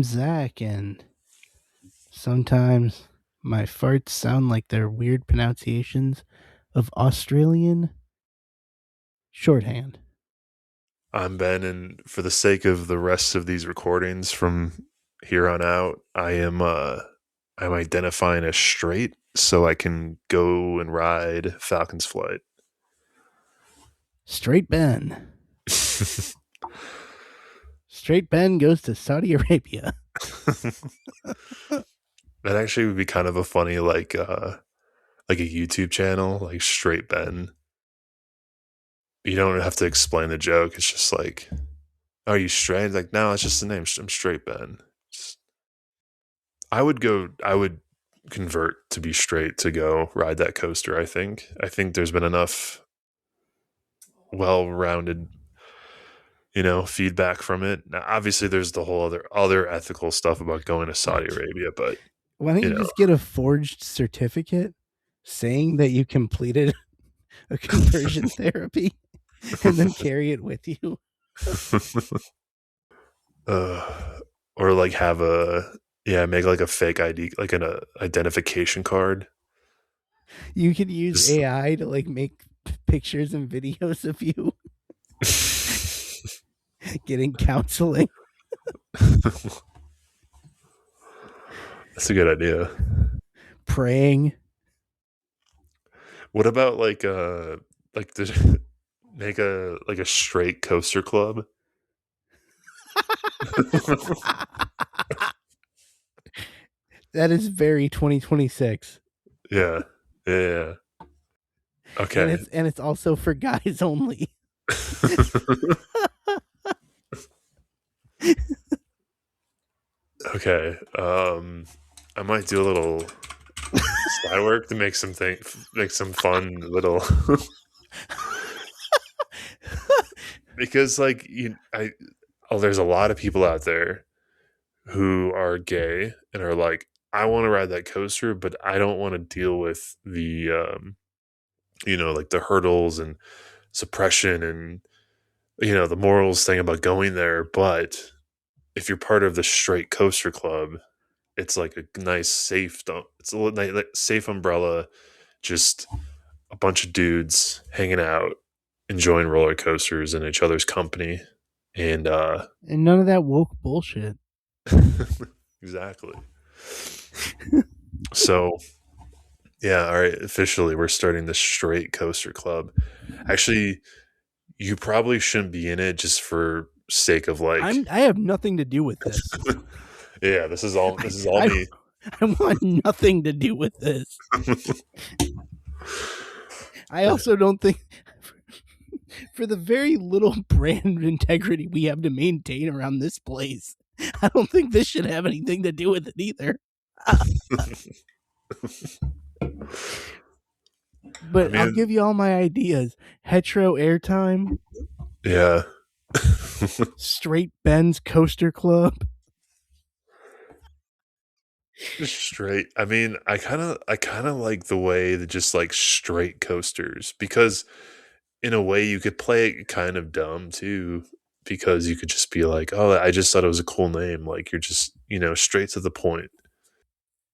I'm Zach, and sometimes my farts sound like they're weird pronunciations of Australian shorthand. I'm Ben, and for the sake of the rest of these recordings from here on out, I'm identifying as straight so I can go and ride Falcon's flight. Straight Ben. Straight Ben goes to Saudi Arabia. That actually would be kind of a funny like a YouTube channel, like Straight Ben. You don't have to explain the joke. It's just like, are you straight? It's like, no, it's just the name. I'm Straight Ben. I would convert to be straight to go ride that coaster. I think there's been enough well-rounded, feedback from it. Now, obviously, there's the whole other ethical stuff about going to Saudi Arabia, but why don't you just get a forged certificate saying that you completed a conversion therapy and then carry it with you? Or like have make like a fake ID, like an identification card. You could use AI to like make pictures and videos of you getting counseling. That's a good idea. Praying. What about make a straight coaster club? That is very 2026. Yeah. Okay. And it's also for guys only. Okay. I might do a little side work to make some fun little because there's a lot of people out there who are gay and are like, I want to ride that coaster, but I don't want to deal with the like the hurdles and suppression and the morals thing about going there. But if you're part of the straight coaster club, it's like a nice safe safe umbrella, just a bunch of dudes hanging out, enjoying roller coasters in each other's company, and none of that woke bullshit. Exactly. So yeah, all right, officially we're starting the straight coaster club. Actually, you probably shouldn't be in it just for sake of like I have nothing to do with this. Yeah, this is all me. I want nothing to do with this. I also don't think, for the very little brand integrity we have to maintain around this place, I don't think this should have anything to do with it either. But I'll give you all my ideas. Hetero airtime. Yeah. Straight Ben's Coaster Club. Straight. I mean, I kind of like the way that just like straight coasters, because in a way you could play it kind of dumb too, because you could just be like, oh, I just thought it was a cool name. Like, you're just, straight to the point.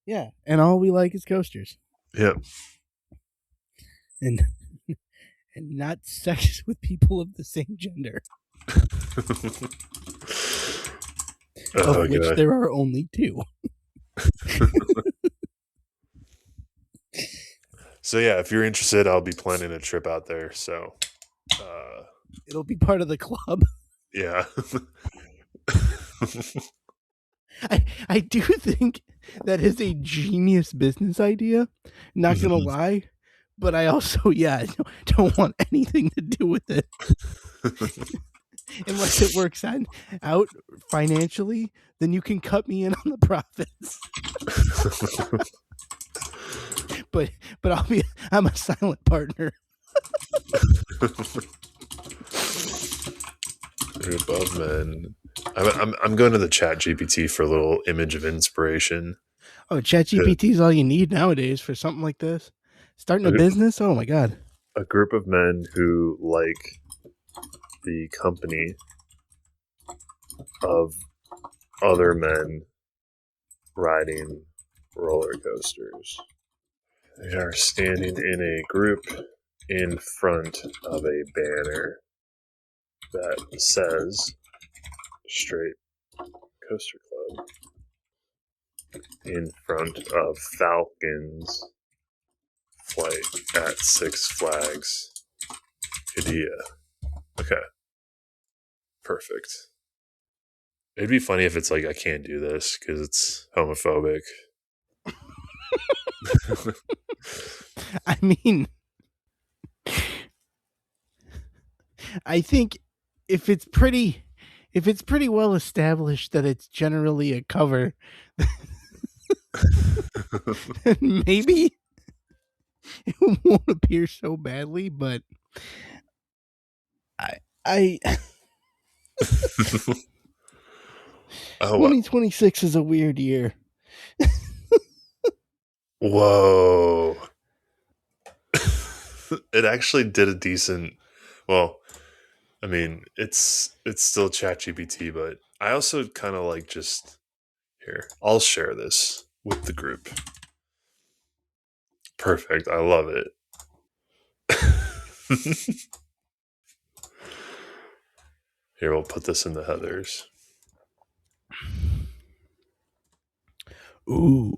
Yeah. And all we like is coasters. Yeah. And not sex with people of the same gender. Of which there are only two. So yeah, if you're interested, I'll be planning a trip out there. So it'll be part of the club. Yeah. I do think that is a genius business idea. Not gonna lie, but I also don't want anything to do with it. Unless it works out financially, then you can cut me in on the profits. but I'm a silent partner. Above, man. I'm going to the Chat GPT for a little image of inspiration. Oh, Chat GPT is all you need nowadays for something like this. Starting a business? Oh my god. A group of men who like the company of other men riding roller coasters. They are standing in a group in front of a banner that says Straight Coaster Club in front of Falcon's flight at Six Flags Qiddiya. Okay, perfect. It'd be funny if it's like I can't do this because it's homophobic. I mean, I think if it's pretty well established that it's generally a cover, then maybe it won't appear so badly, but I Oh, wow. 2026 is a weird year. Whoa. It actually did a decent. Well, I mean, it's still ChatGPT, but I also kind of like just here. I'll share this with the group. Perfect. I love it. Here, we'll put this in the headers. Ooh.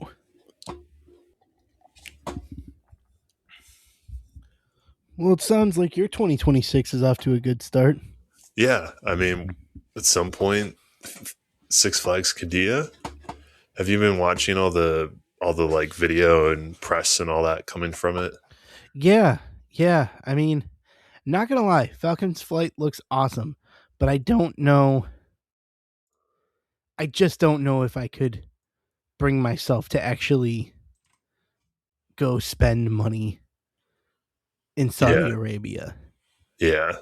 Well, it sounds like your 2026 is off to a good start. Yeah, I mean, at some point, Six Flags Qiddiya. Have you been watching all the like video and press and all that coming from it? Yeah. I mean, not gonna lie, Falcon's flight looks awesome, but I just don't know if I could bring myself to actually go spend money in Saudi Yeah, Arabia. yeah.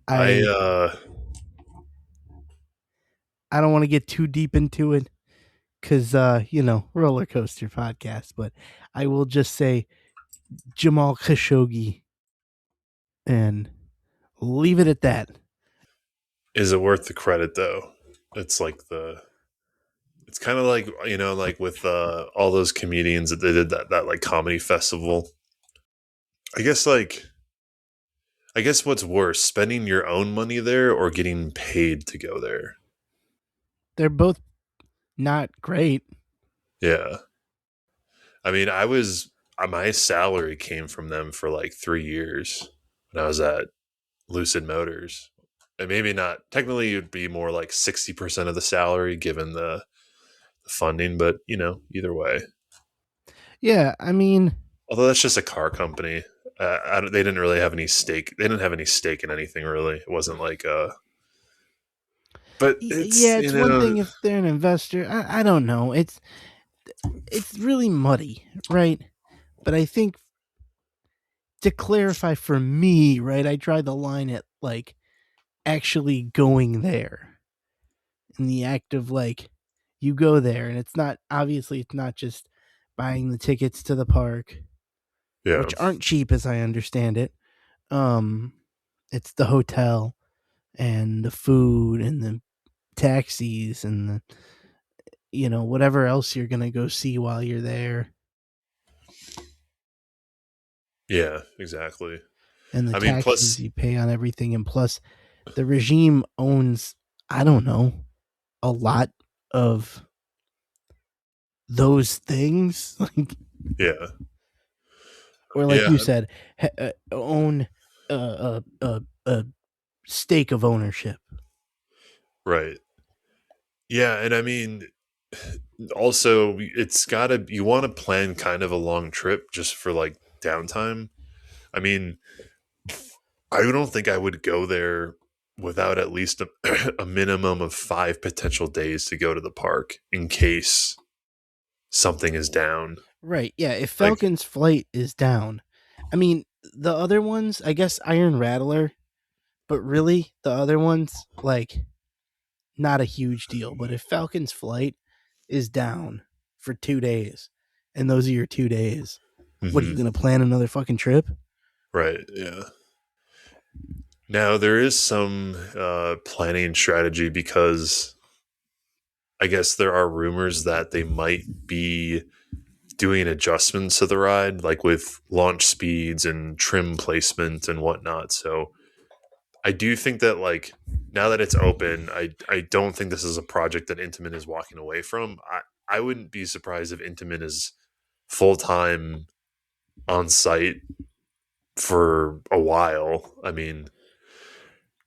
I I I don't want to get too deep into it because roller coaster podcast, but I will just say Jamal Khashoggi and leave it at that. Is it worth the credit though? It's like it's kind of like like with all those comedians that they did that like comedy festival. I guess what's worse, spending your own money there or getting paid to go there? They're both not great. Yeah. I mean, my salary came from them for like 3 years when I was at Lucid Motors. And maybe not technically it'd be more like 60% of the salary given the funding, but either way. Yeah, I mean, Although that's just a car company. They didn't really have any stake. They didn't have any stake in anything really. It wasn't like but yeah, it's one thing if they're an investor. I don't know. It's really muddy, right? But I think to clarify for me, right, I draw the line at like actually going there in the act of like you go there and it's not just buying the tickets to the park, yeah, which aren't cheap as I understand it. Um it's the hotel and the food and the taxis and the whatever else you're going to go see while you're there. yeah, exactly. And the I mean, taxes plus, you pay on everything, and plus the regime owns, I don't know, a lot of those things. Like, yeah, or like yeah, you said, own a stake of ownership. right. Yeah, and I mean, also, you want to plan kind of a long trip just for like downtime. I mean, I don't think I would go there without at least a minimum of 5 potential days to go to the park in case something is down. Right. Yeah, if Like, Falcon's flight is down. I mean, the other ones, I guess Iron Rattler, but really the other ones like not a huge deal, but if Falcon's flight is down for 2 days and those are your 2 days, what are you going to plan another fucking trip? right, yeah. Now there is some planning strategy because I guess there are rumors that they might be doing adjustments to the ride, like with launch speeds and trim placement and whatnot. So I do think that like now that it's open, I don't think this is a project that Intamin is walking away from. I wouldn't be surprised if Intamin is full time on site for a while. I mean,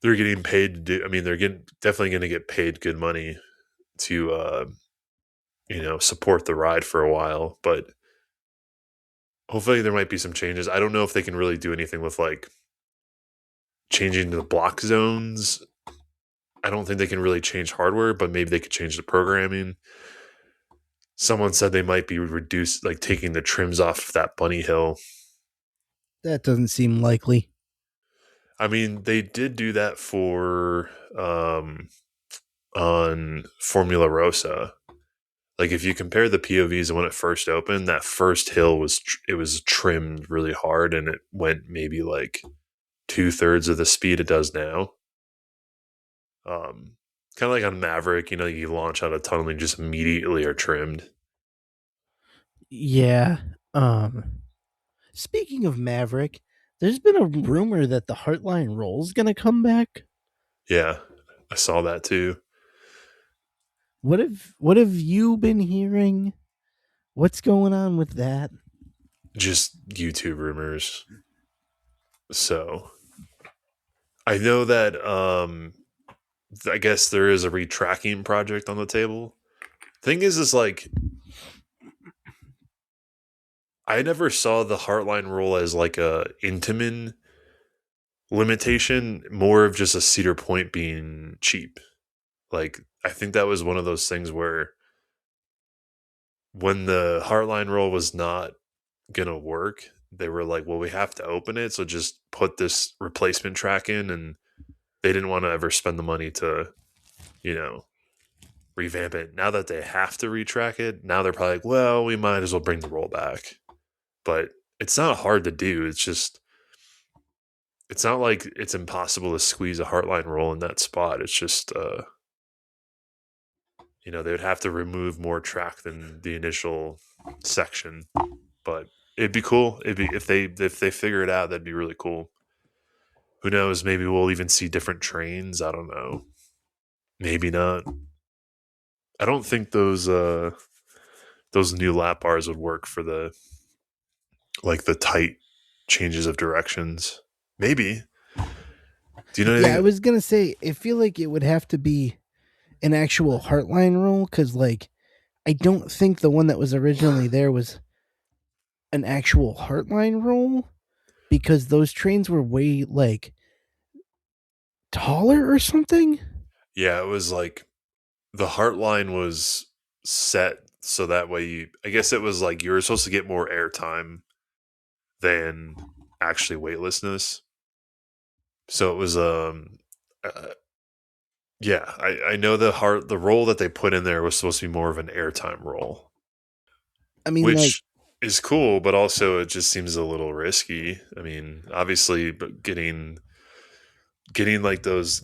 they're getting paid to do. I mean, they're getting definitely going to get paid good money to support the ride for a while, but hopefully there might be some changes. I don't know if they can really do anything with like changing the block zones. I don't think they can really change hardware, but maybe they could change the programming. Someone said they might be reduced, like taking the trims off that bunny hill. That doesn't seem likely. I mean, they did do that for on Formula Rosa. Like if you compare the POVs when it first opened, that first hill it was trimmed really hard, and it went maybe like 2/3 of the speed it does now. Um, Kind of like on Maverick, you launch out a tunnel and just immediately are trimmed. Yeah. Um Speaking of Maverick, there's been a rumor that the Heartline roll's gonna come back. Yeah, I saw that too. What have you been hearing? What's going on with that? Just YouTube rumors. So I know that I guess there is a retracking project on the table. Thing is like I never saw the Heartline roll as like a Intamin limitation, more of just a Cedar Point being cheap. Like I think that was one of those things where when the Heartline roll was not gonna work, they were like, well, we have to open it, so just put this replacement track in, and they didn't want to ever spend the money to, you know, revamp it. Now that they have to retrack it, now they're probably like, well, we might as well bring the roll back. But it's not hard to do. It's just it's not like it's impossible to squeeze a Heartline roll in that spot. It's just they would have to remove more track than the initial section. But it'd be cool. It'd be if they figure it out, that'd be really cool. Who knows? Maybe we'll even see different trains. I don't know. Maybe not. I don't think those new lap bars would work for the tight changes of directions. Maybe. Do you know Yeah, I anything? was gonna say I feel like it would have to be an actual Heartline roll because, like, I don't think the one that was originally there was an actual Heartline roll because those trains were way like taller or something. Yeah, it was like the Heartline was set so that way I guess it was like you were supposed to get more airtime than actually weightlessness. So it was uh, yeah, I know the role that they put in there was supposed to be more of an airtime role, I mean, like, which is cool, but also it just seems a little risky. I mean, obviously, but getting those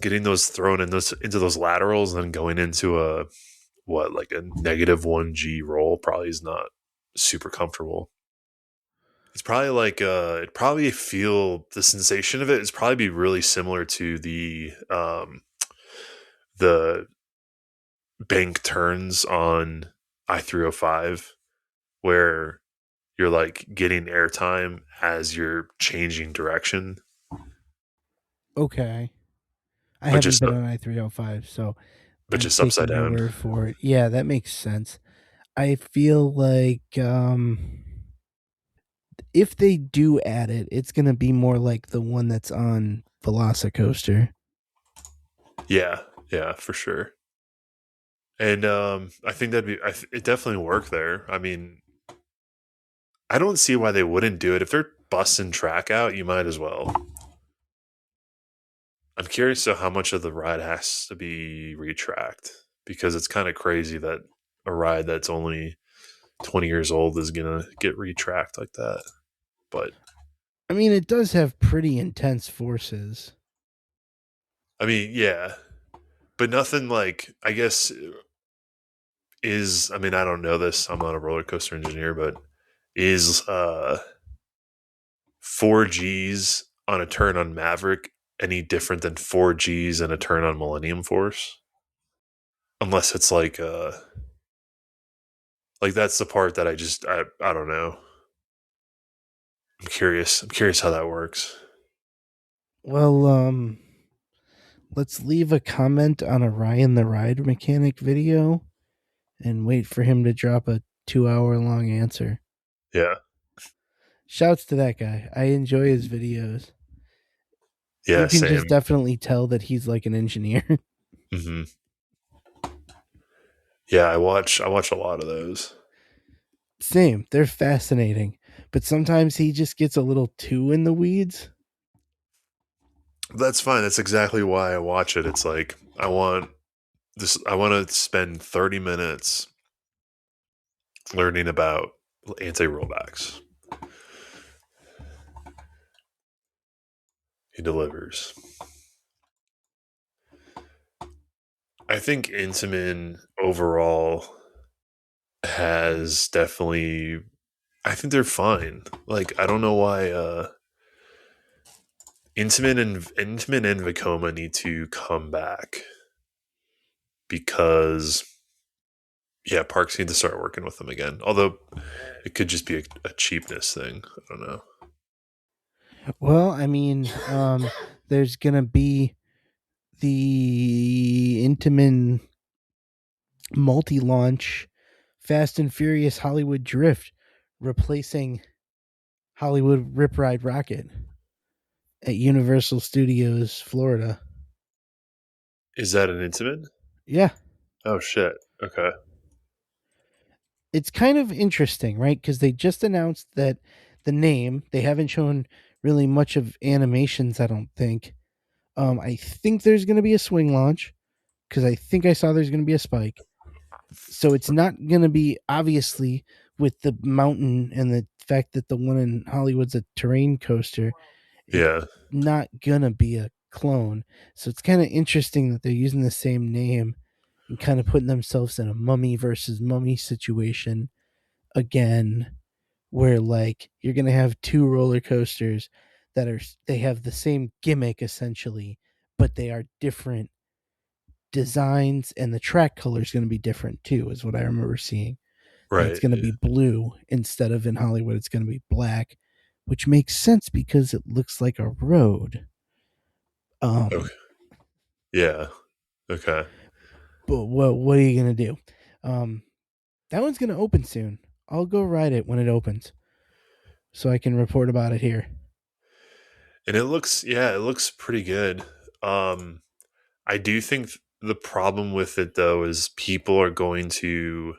thrown in those into those laterals and then going into a what like a -1G roll probably is not super comfortable. It's probably like it probably feel the sensation of it is probably be really similar to the bank turns on I-305 where you're like getting airtime as you're changing direction, okay, I but haven't just been on I-305, so but I'm just upside taking your down. word for it. Yeah, that makes sense. I feel like if they do add it, it's gonna be more like the one that's on Velocicoaster. Yeah, yeah, for sure. And I think it definitely work there. I mean, I don't see why they wouldn't do it. If they're busting track out, you might as well. I'm curious to how much of the ride has to be retracked because it's kind of crazy that a ride that's only 20 years old is gonna get retracked like that. But I mean, it does have pretty intense forces. I mean, yeah, but nothing like I guess is, I mean, I don't know this. I'm not a roller coaster engineer, but is 4Gs on a turn on Maverick any different than 4Gs and a turn on Millennium Force? Unless it's like that's the part that I don't know. I'm curious. I'm curious how that works. Well, let's leave a comment on a Ryan the Ride mechanic video and wait for him to drop a 2 hour long answer. Yeah. Shouts to that guy. I enjoy his videos. Yeah, You can just same. definitely tell that he's like an engineer. Hmm. Yeah, I watch a lot of those. Same. They're fascinating. But sometimes he just gets a little too in the weeds. That's fine. That's exactly why I watch it. It's like I want to spend 30 minutes learning about anti-rollbacks. He delivers. I think Intamin overall has definitely, I think they're fine. Like I don't know why Intamin and Vekoma need to come back because yeah, Parks need to start working with them again. Although it could just be a cheapness thing. I don't know. Well, I mean, there's gonna be the Intamin multi-launch Fast and Furious Hollywood Drift, replacing Hollywood Rip Ride Rocket at Universal Studios, Florida. Is that an Intamin? Yeah, Oh shit. Okay. it's kind of interesting, right? Because they just announced that the name. They haven't shown really much of animations, I don't think. I think there's going to be a swing launch because I think I saw there's going to be a spike. So it's not going to be obviously with the mountain and the fact that the one in Hollywood's a terrain coaster. It's Yeah. not going to be a clone. So it's kind of interesting that they're using the same name and kind of putting themselves in a mummy versus mummy situation again, where like you're going to have two roller coasters that are, they have the same gimmick essentially, but they are different designs, and the track color is going to be different too, is what I remember seeing. That it's Right. going to be blue instead of in Hollywood it's going to be black, which makes sense because it looks like a road. Okay. um Yeah. Okay. but what are you going to do? That one's going to open soon. I'll go ride it when it opens so I can report about it here. And it looks pretty good. Um I do think the problem with it though is people are going to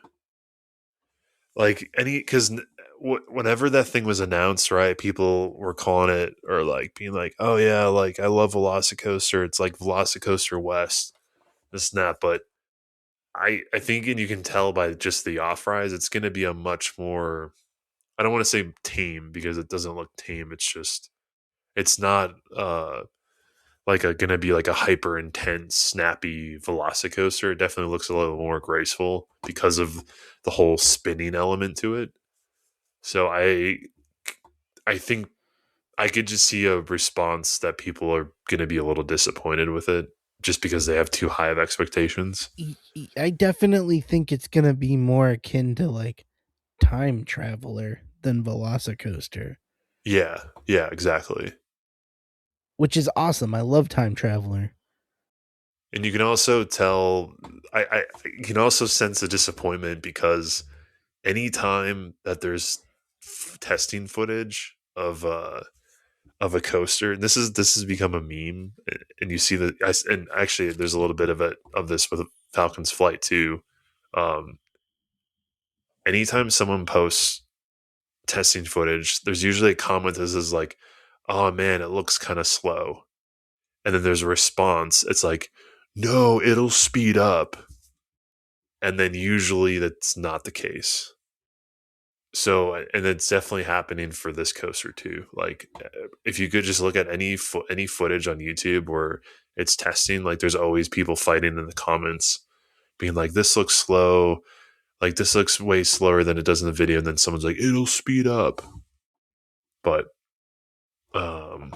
like any because whenever that thing was announced, right? People were calling it or like being like, "Oh yeah, like I love Velocicoaster. It's like Velocicoaster West, this and that." But I think, and you can tell by just the off rise, it's going to be a much more. I don't want to say tame because it doesn't look tame. It's just it's not like a gonna be like a hyper intense, snappy Velocicoaster. It definitely looks a little more graceful because of the whole spinning element to it. So I think I could just see a response that people are gonna be a little disappointed with it just because they have too high of expectations. I definitely think it's going to be more akin to like Time Traveler than Velocicoaster, Yeah, yeah, exactly. which is awesome. I love Time Traveler. And you can also tell I you can also sense the disappointment because anytime that there's testing footage of a coaster, and this has become a meme, and you see that, and actually there's a little bit of it of this with Falcon's flight too. Um, anytime someone posts testing footage, there's usually a comment that says like, "Oh man, it looks kind of slow," and then there's a response. It's like, "No, it'll speed up," and then usually that's not the case. So, and it's definitely happening for this coaster too. Like, if you could just look at any footage on YouTube where it's testing, like there's always people fighting in the comments, being like, "This looks slow. like this looks way slower than it does in the video, and then someone's like, it'll speed up. But um,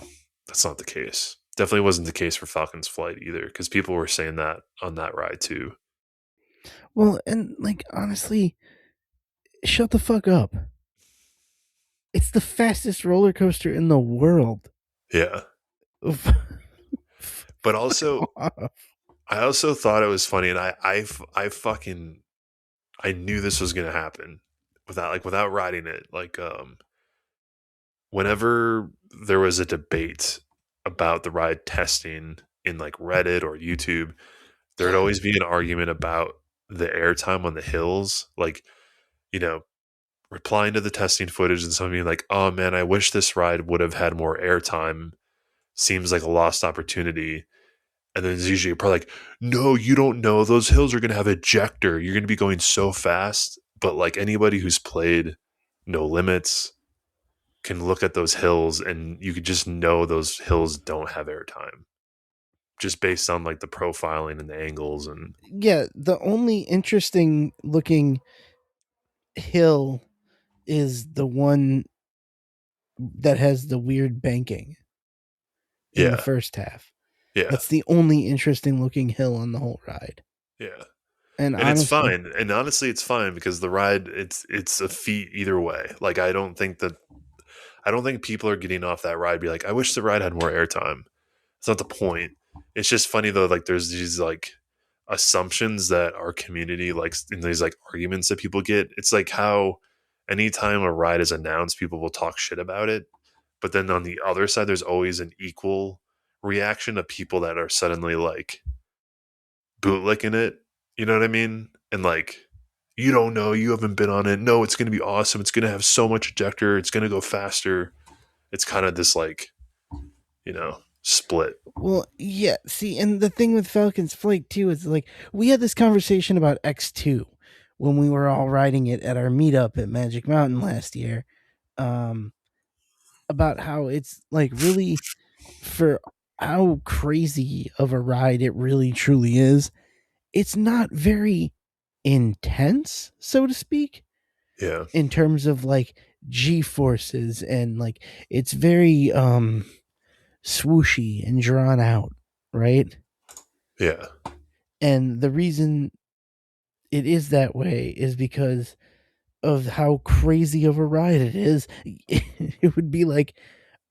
that's not the case. Definitely wasn't the case for Falcon's flight either, because people were saying that on that ride too. Well, and like honestly, shut the fuck up. It's the fastest roller coaster in the world. Yeah. But also, Off. I also thought it was funny, and I fucking I knew this was gonna happen without writing it. Like whenever there was a debate about the ride testing in like Reddit or YouTube, there'd always be an argument about the airtime on the hills. Like, you know, replying to the testing footage and something being like, oh man, I wish this ride would have had more airtime. Seems like a lost opportunity. And then there's usually probably like, no, you don't know. Those hills are going to have ejector. You're going to be going so fast. But like anybody who's played No Limits can look at those hills and you could just know those hills don't have airtime just based on like the profiling and the angles. And Yeah, the only interesting looking hill is the one that has the weird banking in the yeah, first half. yeah, That's the only interesting looking hill on the whole ride. yeah. And And it's honestly, fine. And honestly, it's fine because the ride, it's a feat either way. Like I don't think people are getting off that ride be like, I wish the ride had more airtime. It's not the point. It's just funny though, like there's these like assumptions that our community likes in these like arguments that people get. It's like how anytime a ride is announced, people will talk shit about it. But then on the other side, there's always an equal reaction of people that are suddenly like bootlicking it. You know what I mean? And like, you don't know, you haven't been on it. No, it's gonna be awesome. It's gonna have so much ejector, it's gonna go faster. It's kind of this like, split. well, yeah, see, and the thing with Falcon's Flight too is like we had this conversation about X2 when we were all riding it at our meetup at Magic Mountain last year. Um about how it's like really for how crazy of a ride it really truly is. It's not very intense, so to speak, Yeah. in terms of like G forces and like it's very swooshy and drawn out, right? Yeah. And the reason it is that way is because of how crazy of a ride it is. It would be like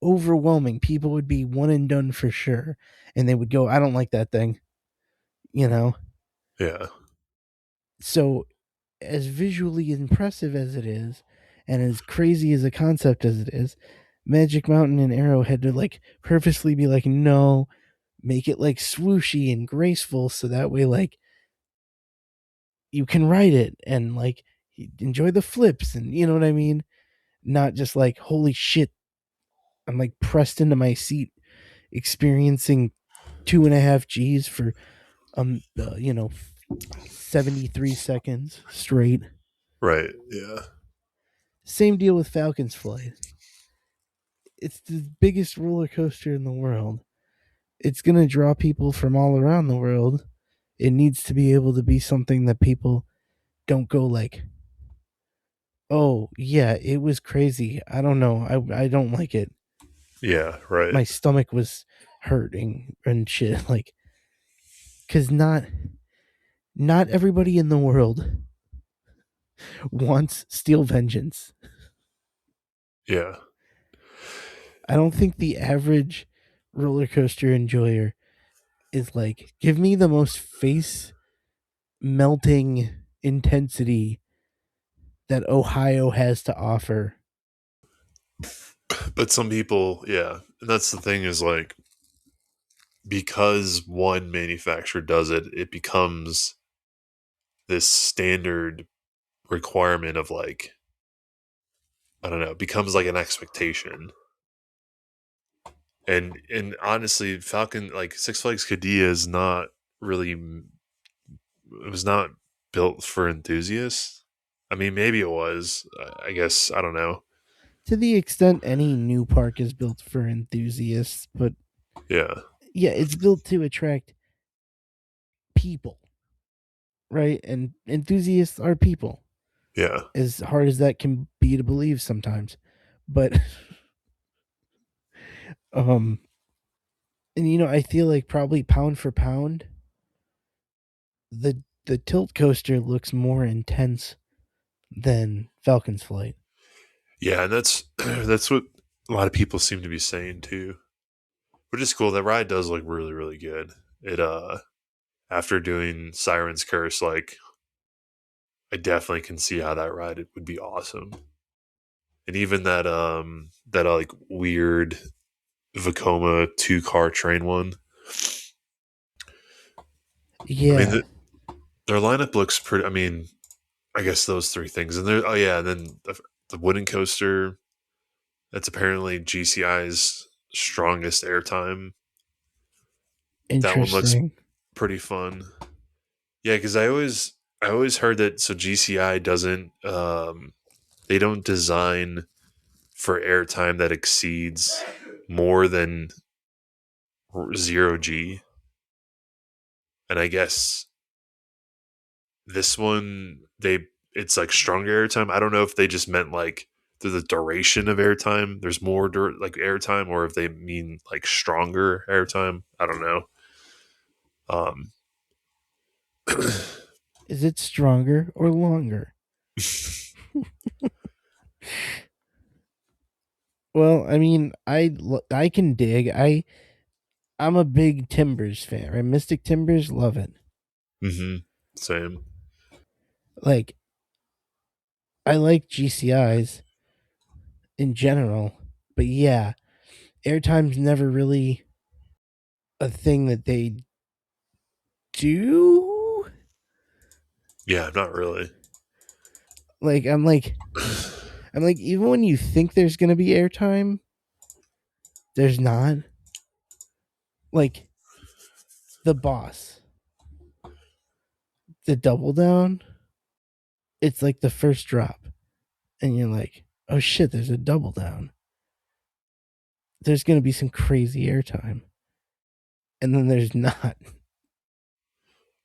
overwhelming. People would be one and done for sure. And they would go, I don't like that thing, you know? Yeah. So, as visually impressive as it is, and as crazy as a concept as it is, Magic Mountain and Arrow had to like purposely be like, no, make it like swooshy and graceful so that way, like, you can ride it and like enjoy the flips and you know what I mean? Not just like, holy shit, I'm like pressed into my seat experiencing 2.5 G's for 73 seconds straight. Right. Yeah. Same deal with Falcon's Flight. It's the biggest roller coaster in the world. It's going to draw people from all around the world. It needs to be able to be something that people don't go like, oh, yeah, it was crazy. I don't know. I don't like it. Yeah. Right. My stomach was hurting and shit. Like, because not everybody in the world wants Steel Vengeance. Yeah. I don't think the average roller coaster enjoyer is like, give me the most face melting intensity that Ohio has to offer. But some people, yeah. And that's the thing is like, because one manufacturer does it, it becomes this standard requirement of like, I don't know, it becomes like an expectation. And honestly, Falcon, like Six Flags Qiddiya is not really, it was not built for enthusiasts. I mean, maybe it was. I guess I don't know. To the extent any new park is built for enthusiasts, but Yeah, yeah, it's built to attract people. right? And enthusiasts are people, Yeah. as hard as that can be to believe sometimes. But um and I feel like probably pound for pound, the tilt coaster looks more intense than Falcon's flight. Yeah, and that's that's what a lot of people seem to be saying too. Which is cool. That ride does look really, really good. It after doing Siren's Curse, like I definitely can see how that ride would be awesome. And even that like weird Vekoma 2 car train one. I mean Yeah, their lineup looks pretty. I mean, I guess those three things, and there. Oh yeah, and then the wooden coaster. That's apparently GCI's strongest airtime. That one looks interesting. pretty fun. Yeah, because I always heard that. So GCI doesn't they don't design for airtime that exceeds more than 0G, and I guess this one it's like stronger airtime. I don't know if they just meant like the duration of airtime. There's more like airtime, or if they mean like stronger airtime. I don't know. Um, Is it stronger or longer? Well, I mean, I can dig. I'm a big Timbers fan. Right? Mystic Timbers, love it. hmm Same. Like I like GCIs in general, but yeah, airtime's never really a thing that they do. Yeah, not really. Like I'm like even when you think there's gonna be airtime, there's not. Like the boss, the double down, it's like the first drop, and you're like, oh shit, there's a double down. There's gonna be some crazy airtime, and then there's not.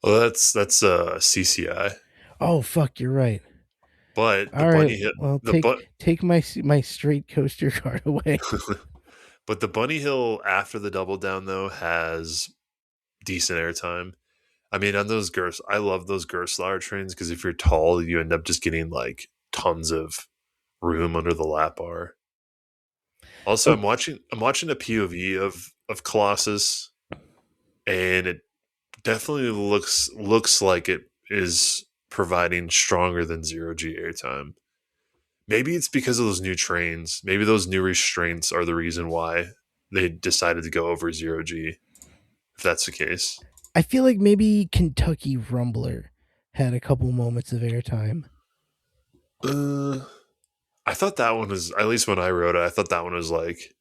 Well, that's CCI, Oh fuck, you're right. but the All right, bunny hill well the but take my straight coaster card away. but the bunny hill after the double down though has decent airtime. I mean, on those I love those Gerstlauer trains because if you're tall, you end up just getting like tons of room under the lap bar. Also, Oh, I'm watching a POV of Colossus, and it definitely looks like it is providing stronger than 0G airtime. Maybe it's because of those new trains. Maybe those new restraints are the reason why they decided to go over 0G. If that's the case, I feel like maybe Kentucky Rumbler had a couple moments of airtime. uh, I thought that one was, at least when I wrote it, I thought that one was like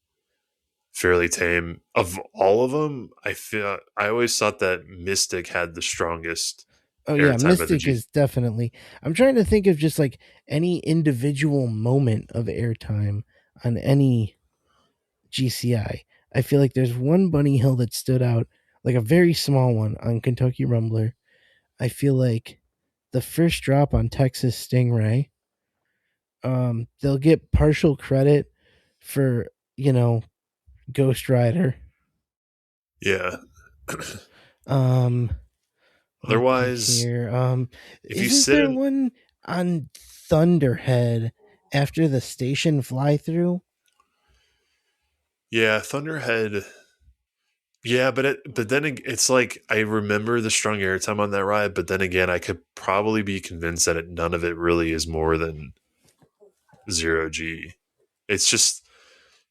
fairly tame. Of all of them, I always thought that Mystic had the strongest Oh yeah, airtime of the Mystic G. is definitely. I'm trying to think of just like any individual moment of airtime on any GCI. I feel like there's one bunny hill that stood out, like a very small one on Kentucky Rumbler. I feel like the first drop on Texas Stingray. They'll get partial credit for Ghost Rider. Yeah. Um, let me think Otherwise, here. if you Isn't sit there in, one on Thunderhead after the station fly through? yeah, Thunderhead. Yeah, but then it's like I remember the strong airtime on that ride, but then again, I could probably be convinced that none of it really is more than 0G. It's just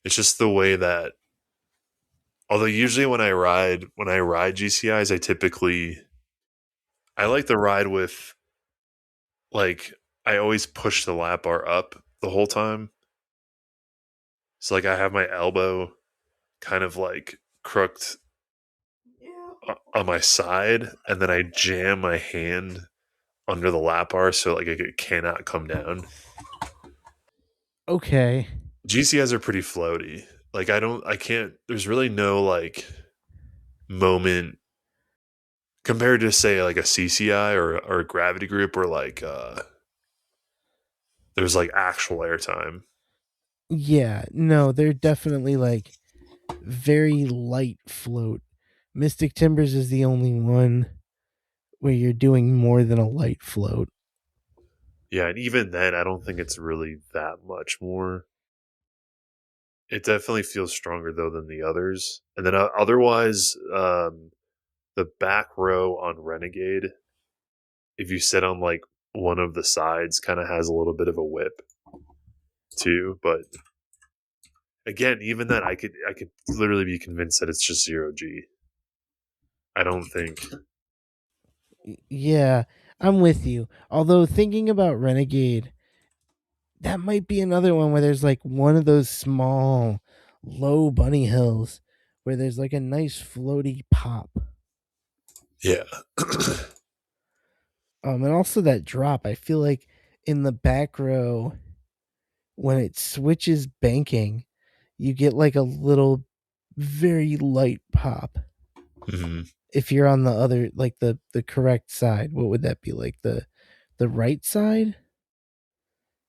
it's just the way that, although usually when I ride GCIs, I like the ride with, like, I always push the lap bar up the whole time. So like I have my elbow kind of like crooked on my side, and then I jam my hand under the lap bar so like it cannot come down. Okay. GCIs are pretty floaty. I can't. There's really no like moment compared to say like a CCI or a gravity group where like there's like actual airtime. Yeah, no, they're definitely like very light float. Mystic Timbers is the only one where you're doing more than a light float. Yeah, and even then, I don't think it's really that much more. It definitely feels stronger though than the others. And then otherwise, the back row on Renegade, if you sit on like one of the sides, kind of has a little bit of a whip too. But again, even then, I could literally be convinced that it's just 0G. I don't think. Yeah, I'm with you. Although thinking about Renegade, that might be another one where there's like one of those small, low bunny hills where there's like a nice floaty pop. Yeah. And also that drop. I feel like in the back row, when it switches banking, you get like a little, very light pop. Mhm. If you're on the other, like the correct side, what would that be like? The right side,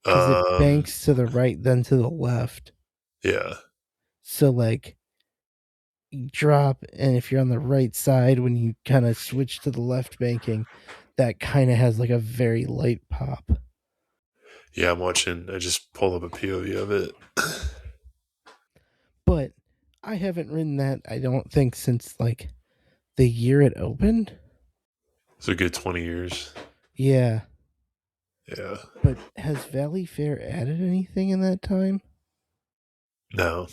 because it Um. banks to the right, then to the left. Yeah. So like you drop, and if you're on the right side, when you kind of switch to the left banking, that kind of has like a very light pop. Yeah. I'm watching. I just pulled up a POV of it. But I haven't ridden that, I don't think, since like the year it opened. It's a good 20 years. Yeah. Yeah. But has Valley Fair added anything in that time? No,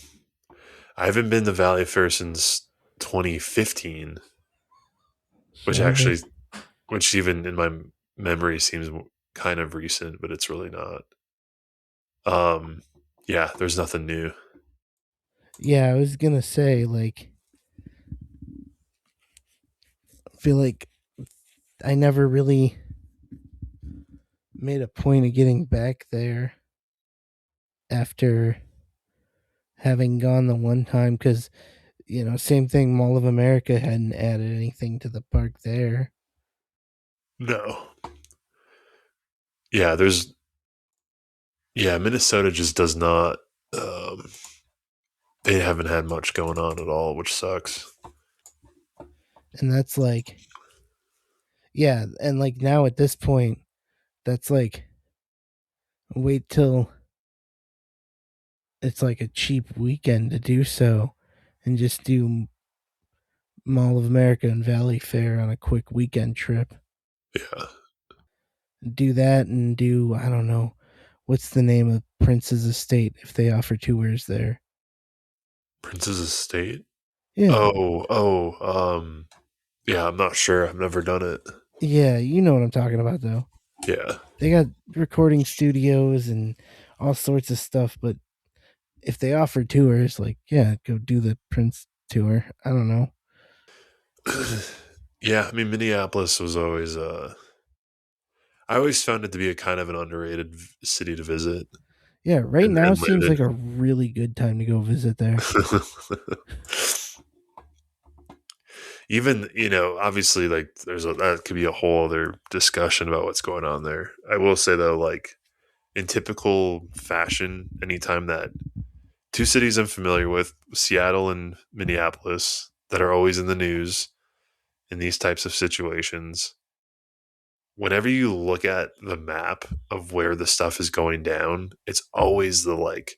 I haven't been to Valley Fair since 2015, which Yeah, actually, which even in my memory seems kind of recent, but it's really not. Um, yeah, there's nothing new. yeah, I was gonna say, like, I feel like I never really made a point of getting back there after having gone the one time, because same thing, Mall of America hadn't added anything to the park there. No. Yeah, there's yeah, Minnesota just does not. Um, they haven't had much going on at all, which sucks. And that's like, yeah, and like now at this point, that's like, wait till it's like a cheap weekend to do so, and just do Mall of America and Valley Fair on a quick weekend trip. Yeah, Do that and do, I don't know, what's the name of Prince's Estate if they offer tours there? Prince's Estate. Yeah. Oh. Yeah, I'm not sure. I've never done it. Yeah, you know what I'm talking about though. Yeah. They got recording studios and all sorts of stuff, but if they offer tours, like, yeah, go do the Prince tour. I don't know. Yeah, I mean Minneapolis was always I always found it to be a kind of an underrated city to visit Yeah, right now and seems like live a really good time to go visit there. in. Even, obviously like that could be a whole other discussion about what's going on there. I will say though, like in typical fashion, anytime that two cities I'm familiar with, Seattle and Minneapolis, that are always in the news in these types of situations, whenever you look at the map of where the stuff is going down, it's always the like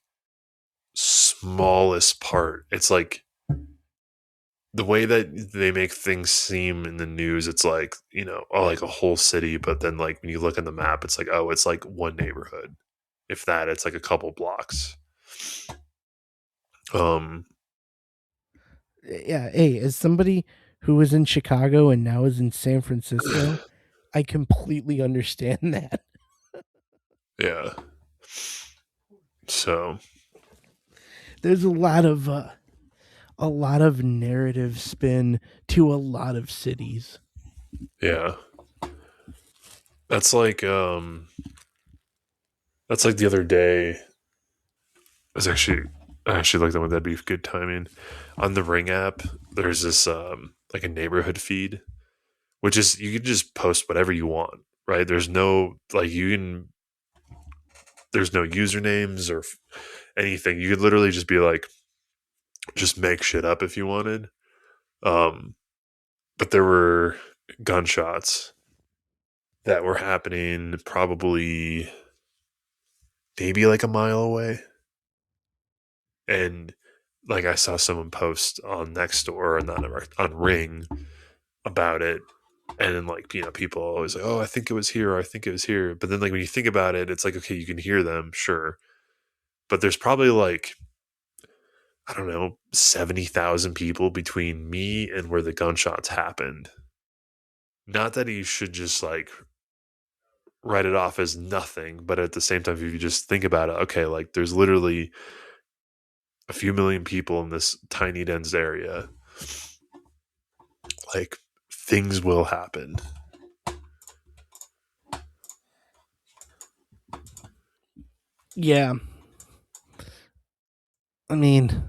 smallest part. It's like the way that they make things seem in the news, it's like, oh, like a whole city. But then, like, when you look at the map, it's like, oh, it's like one neighborhood. If that, it's like a couple blocks. Um, Yeah, hey, as somebody who was in Chicago and now is in San Francisco, I completely understand that. yeah. So, There's a lot of narrative spin to a lot of cities. yeah. That's like, the other day. I actually like that one. That'd be good timing. On the Ring app, there's this like a neighborhood feed which is you can just post whatever you want, right? There's no like you can there's no usernames or anything. You could literally just be like just make shit up if you wanted. Um, but there were gunshots that were happening probably maybe like a mile away, and like I saw someone post on Nextdoor or not on Ring about it, and then like people are always like, oh, I think it was here, or I think it was here, but then like when you think about it, it's like okay, you can hear them, sure, but there's probably like I don't know 70,000 people between me and where the gunshots happened. Not that you should just like write it off as nothing, but at the same time, if you just think about it, okay, like there's literally a few million people in this tiny dense area, like things will happen. Yeah. I mean,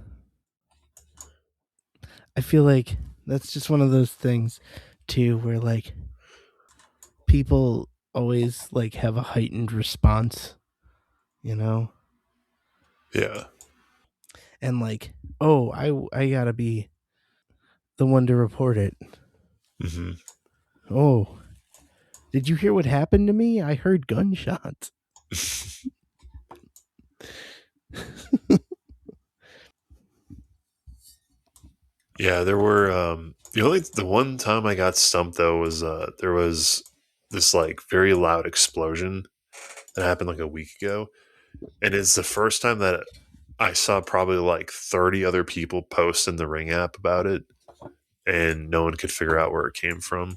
I feel like that's just one of those things too where like people always like have a heightened response, you know? Yeah. And like, oh, I got to be the one to report it. Hmm. Oh, did you hear what happened to me? I heard gunshots. Yeah, there were the one time I got stumped though was there was this like very loud explosion that happened like a week ago, and it's the first time that I saw probably like 30 other people post in the Ring app about it, and no one could figure out where it came from.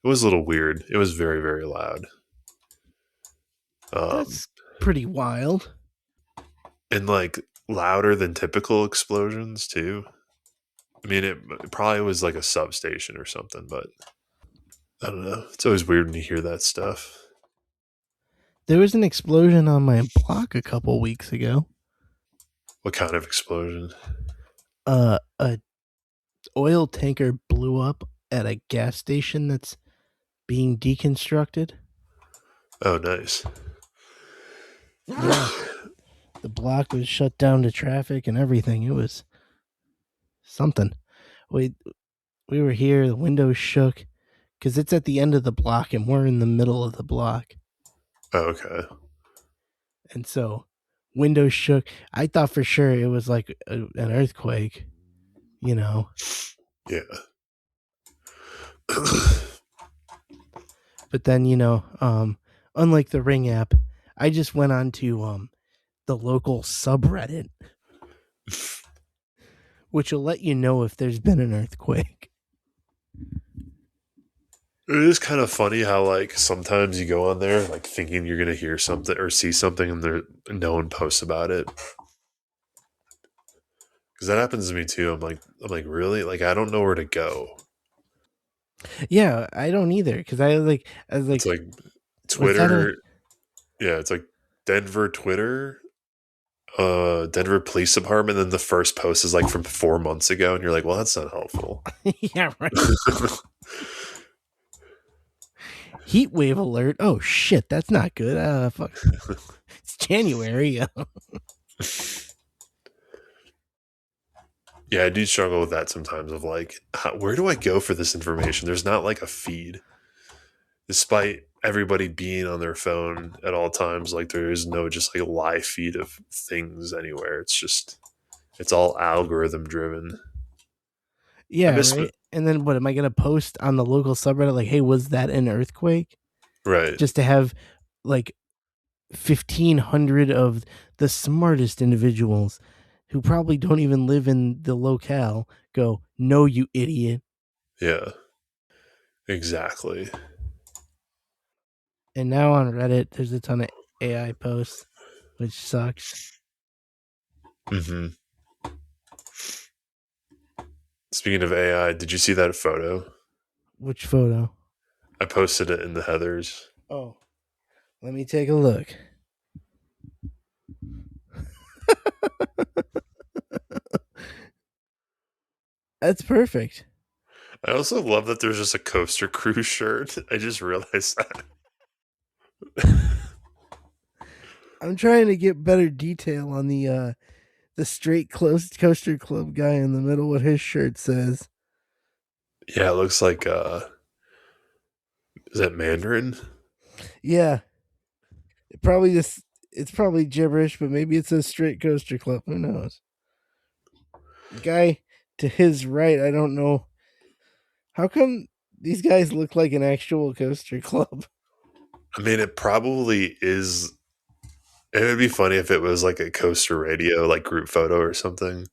It was a little weird. It was very very loud. Um, That's pretty wild. and like louder than typical explosions too. I mean, it probably was like a substation or something, but I don't know. It's always weird when you hear that stuff. There was an explosion on my block a couple weeks ago. What kind of explosion? A oil tanker blew up at a gas station that's being deconstructed. Oh, nice. Yeah, the block was shut down to traffic and everything. It was something. We were here. The windows shook because it's at the end of the block and we're in the middle of the block, Oh, okay. and so windows shook. I thought for sure it was like an earthquake, you know. Yeah. But then unlike the Ring app, I just went on to the local subreddit, which will let you know if there's been an earthquake. It is kind of funny how like sometimes you go on there like thinking you're gonna hear something or see something and no one posts about it. Because that happens to me too. I'm like really like I don't know where to go. Yeah, I don't either because I was It's like, like was that a Twitter. Yeah, it's like Denver Twitter, Denver Police Department. Then the first post is like from 4 months ago, and you're like, well, that's not helpful. yeah, right? Heat wave alert. Oh shit, that's not good. Fuck. It's January. Yeah, I do struggle with that sometimes. Of like, where do I go for this information? There's not like a feed, despite everybody being on their phone at all times. Like, there is no just like a live feed of things anywhere. It's all algorithm driven. I Yeah, miss right. And then what am I gonna post on the local subreddit? Like, hey, was that an earthquake? right. Just to have like 1,500 of the smartest individuals who probably don't even live in the locale go, no, you idiot. Yeah, exactly. And now on Reddit, there's a ton of AI posts, which sucks. Hmm. Speaking of AI, did you see that photo? Which photo? I posted it in the headers. Oh, let me take a look. That's perfect. I also love that there's just a coaster crew shirt. I just realized that. I'm trying to get better detail on the straight closed coaster club guy in the middle. What his shirt says. Yeah, it looks like is that Mandarin? Yeah, it probably just it's probably gibberish, but maybe it says straight coaster club. Who knows? Guy to his right, I don't know. How come these guys look like an actual coaster club? I mean, it probably is. It would be funny if it was like a coaster radio, like group photo or something.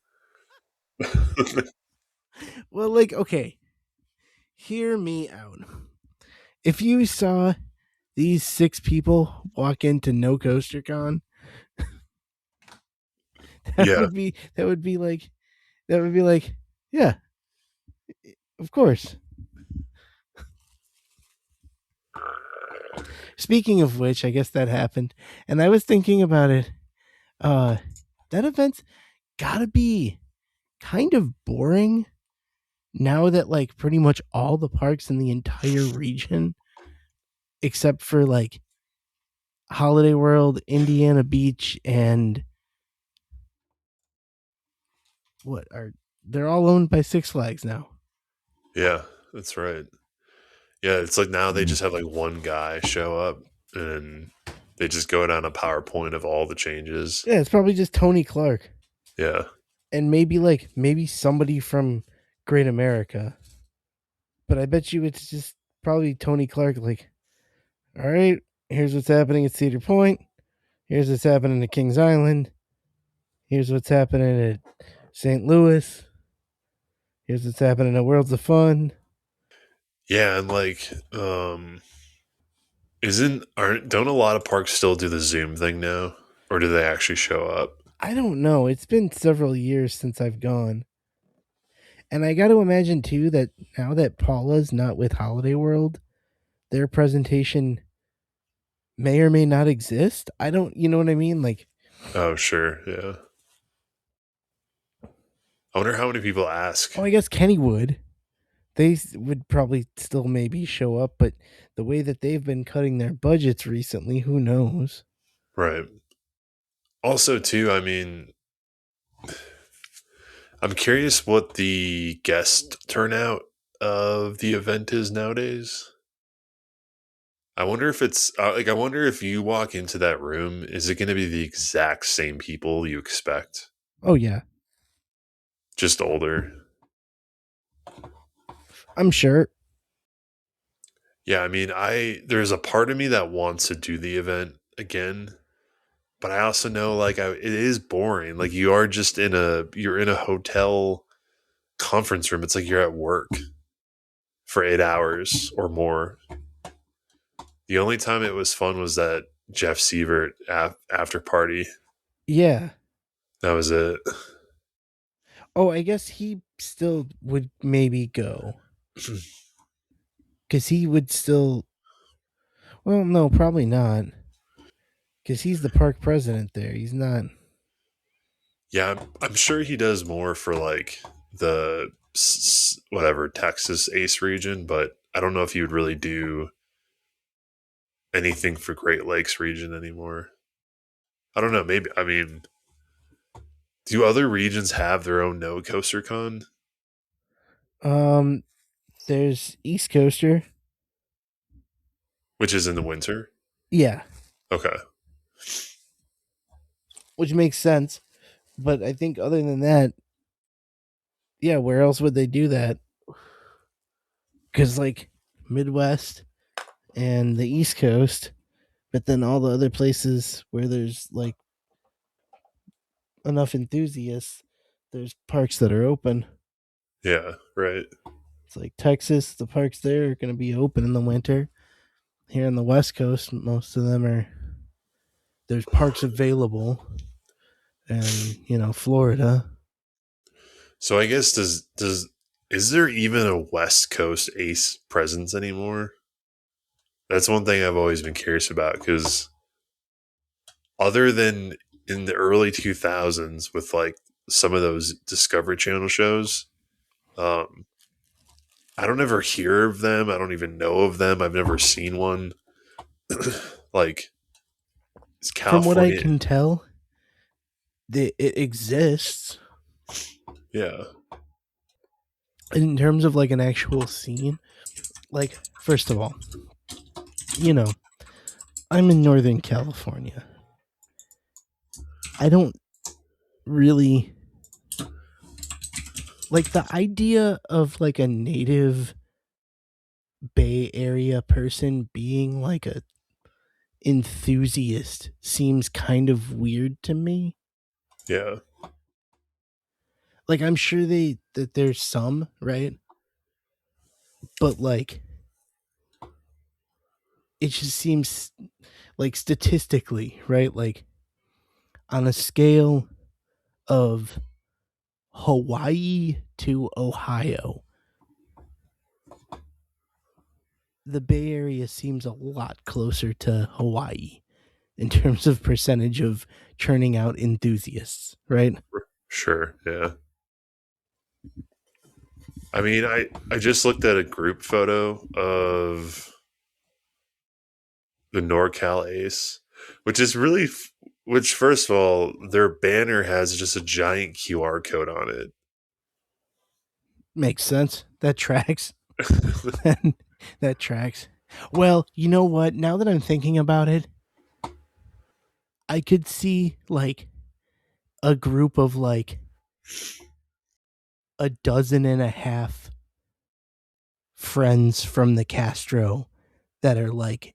Well, like, okay, hear me out. If you saw these six people walk into No Coaster Con, that Yeah, would be that would be like that would be like, yeah, of course. Speaking of which, I guess that happened, and I was thinking about it. Uh, that event's gotta be kind of boring now that like pretty much all the parks in the entire region, except for like Holiday World, Indiana Beach, and what are they're all owned by Six Flags now. yeah, that's right. Yeah, it's like now they just have like one guy show up and they just go down a PowerPoint of all the changes. Yeah, it's probably just Tony Clark Yeah. and maybe somebody from Great America. But I bet you it's just probably Tony Clark. Like, all right, here's what's happening at Cedar Point. Here's what's happening at Kings Island. Here's what's happening at St. Louis. Here's what's happening at Worlds of Fun. Yeah, and like isn't aren't don't a lot of parks still do the Zoom thing now? Or do they actually show up? I don't know. It's been several years since I've gone. And I got to imagine too that now that Paula's not with Holiday World, their presentation may or may not exist. I don't, you know what I mean? Like, Oh, sure. Yeah. I wonder how many people ask. oh, I guess Kenny would. Would probably still maybe show up, but the way that they've been cutting their budgets recently, who knows? Right. Also, too, I mean, I'm curious what the guest turnout of the event is nowadays. I wonder if it's like I wonder if you walk into that room, is it going to be the exact same people you expect, Oh yeah, just older? I'm sure. Yeah, I mean, I there's a part of me that wants to do the event again, but I also know like it is boring. Like you're in a hotel conference room. It's like you're at work for 8 hours or more. The only time it was fun was that Jeff Sievert after party. Yeah. That was it. Oh, I guess he still would maybe go because he would still. Well, no, probably not because he's the park president there. He's not. Yeah, I'm sure he does more for like the whatever Texas Ace region, but I don't know if he would really do anything for Great Lakes region anymore. I don't know. Maybe I mean, do other regions have their own no coaster con, Um, there's East Coaster. which is in the winter? Yeah, Okay. which makes sense. But I think other than that, yeah, where else would they do that? Because like Midwest and the East Coast, but then all the other places where there's like enough enthusiasts, there's parks that are open. Yeah. Right. It's like Texas, the parks there are going to be open in the winter. Here on the West Coast, most of them are there's parks available, and Florida. So I guess does is there even a West Coast Ace presence anymore? That's one thing I've always been curious about because other than in the early 2000s with like some of those Discovery Channel shows, um, I don't ever hear of them. I don't even know of them. I've never seen one. Like, it's From what I California. can tell, it exists Yeah. in terms of like an actual scene. Like, first of all, you know, I'm in Northern California. I don't really like the idea of like a native Bay Area person being like a enthusiast seems kind of weird to me. Yeah. Like I'm sure that there's some, right? But like it just seems like statistically, right? Like on a scale of Hawaii to Ohio, the Bay Area seems a lot closer to Hawaii in terms of percentage of churning out enthusiasts, right? Sure. Yeah. I mean, I just looked at a group photo of the NorCal Ace, which is really, which first of all, their banner has just a giant QR code on it. Makes sense. That tracks. That tracks. Well, you know what? Now that I'm thinking about it, I could see like a group of like a dozen and a half friends from the Castro that are like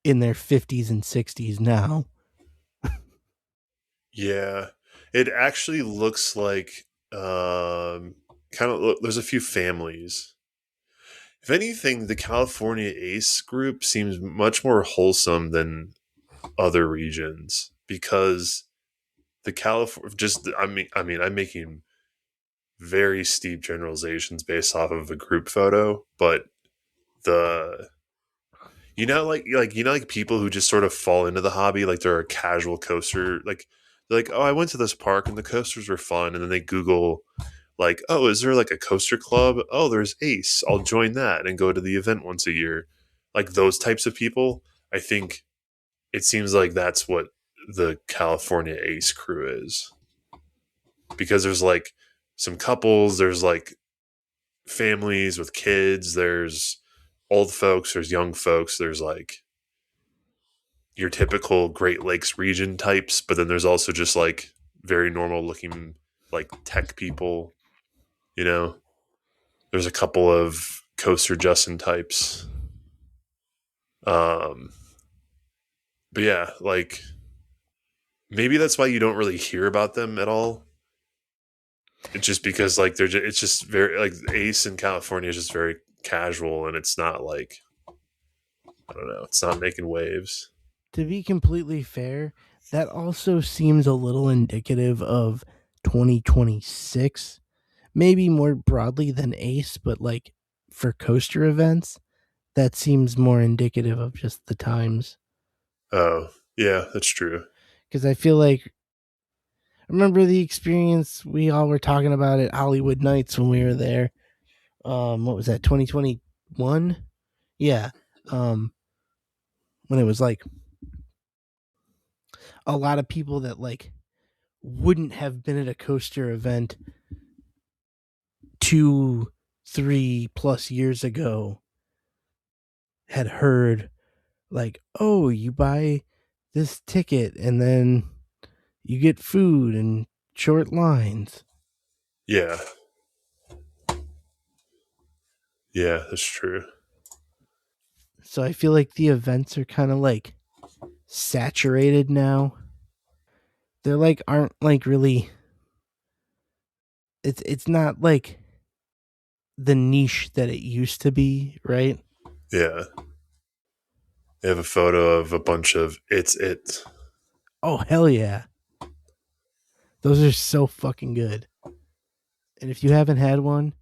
in their 50s and 60s now. Yeah, it actually looks like kind of look. There's a few families. If anything, the California Ace group seems much more wholesome than other regions because the California just I mean I'm making very steep generalizations based off of a group photo, but the like people who just sort of fall into the hobby, like they're a casual coaster, like they're like, oh, I went to this park and the coasters were fun, and then they Google like, oh, is there like a coaster club? Oh, there's Ace. I'll join that and go to the event once a year. Like those types of people, I think it seems like that's what the California Ace crew is because there's like some couples, there's like families with kids, there's old folks, there's young folks, there's like your typical Great Lakes region types, but then there's also just like very normal looking like tech people, you know. There's a couple of coaster Justin types. Um but yeah, like maybe that's why you don't really hear about them at all. It's just because like it's just very like Ace in California is just very casual and it's not like I don't know, it's not making waves. To be completely fair, that also seems a little indicative of 2026, maybe more broadly than Ace, but like for coaster events, that seems more indicative of just the times. Oh, yeah, that's true. Because I feel like, remember the experience we all were talking about at Hollywood Nights when we were there? What was that, 2021? Yeah. Um, when it was like a lot of people that like wouldn't have been at a coaster event 2, 3 plus years ago had heard like, oh, you buy this ticket and then you get food and short lines. Yeah. Yeah, that's true. So I feel like the events are kind of like saturated now. They're like aren't like really, it's not like the niche that it used to be, right? Yeah. They have a photo of a bunch of it's it. Oh hell yeah. Those are so fucking good. And if you haven't had one,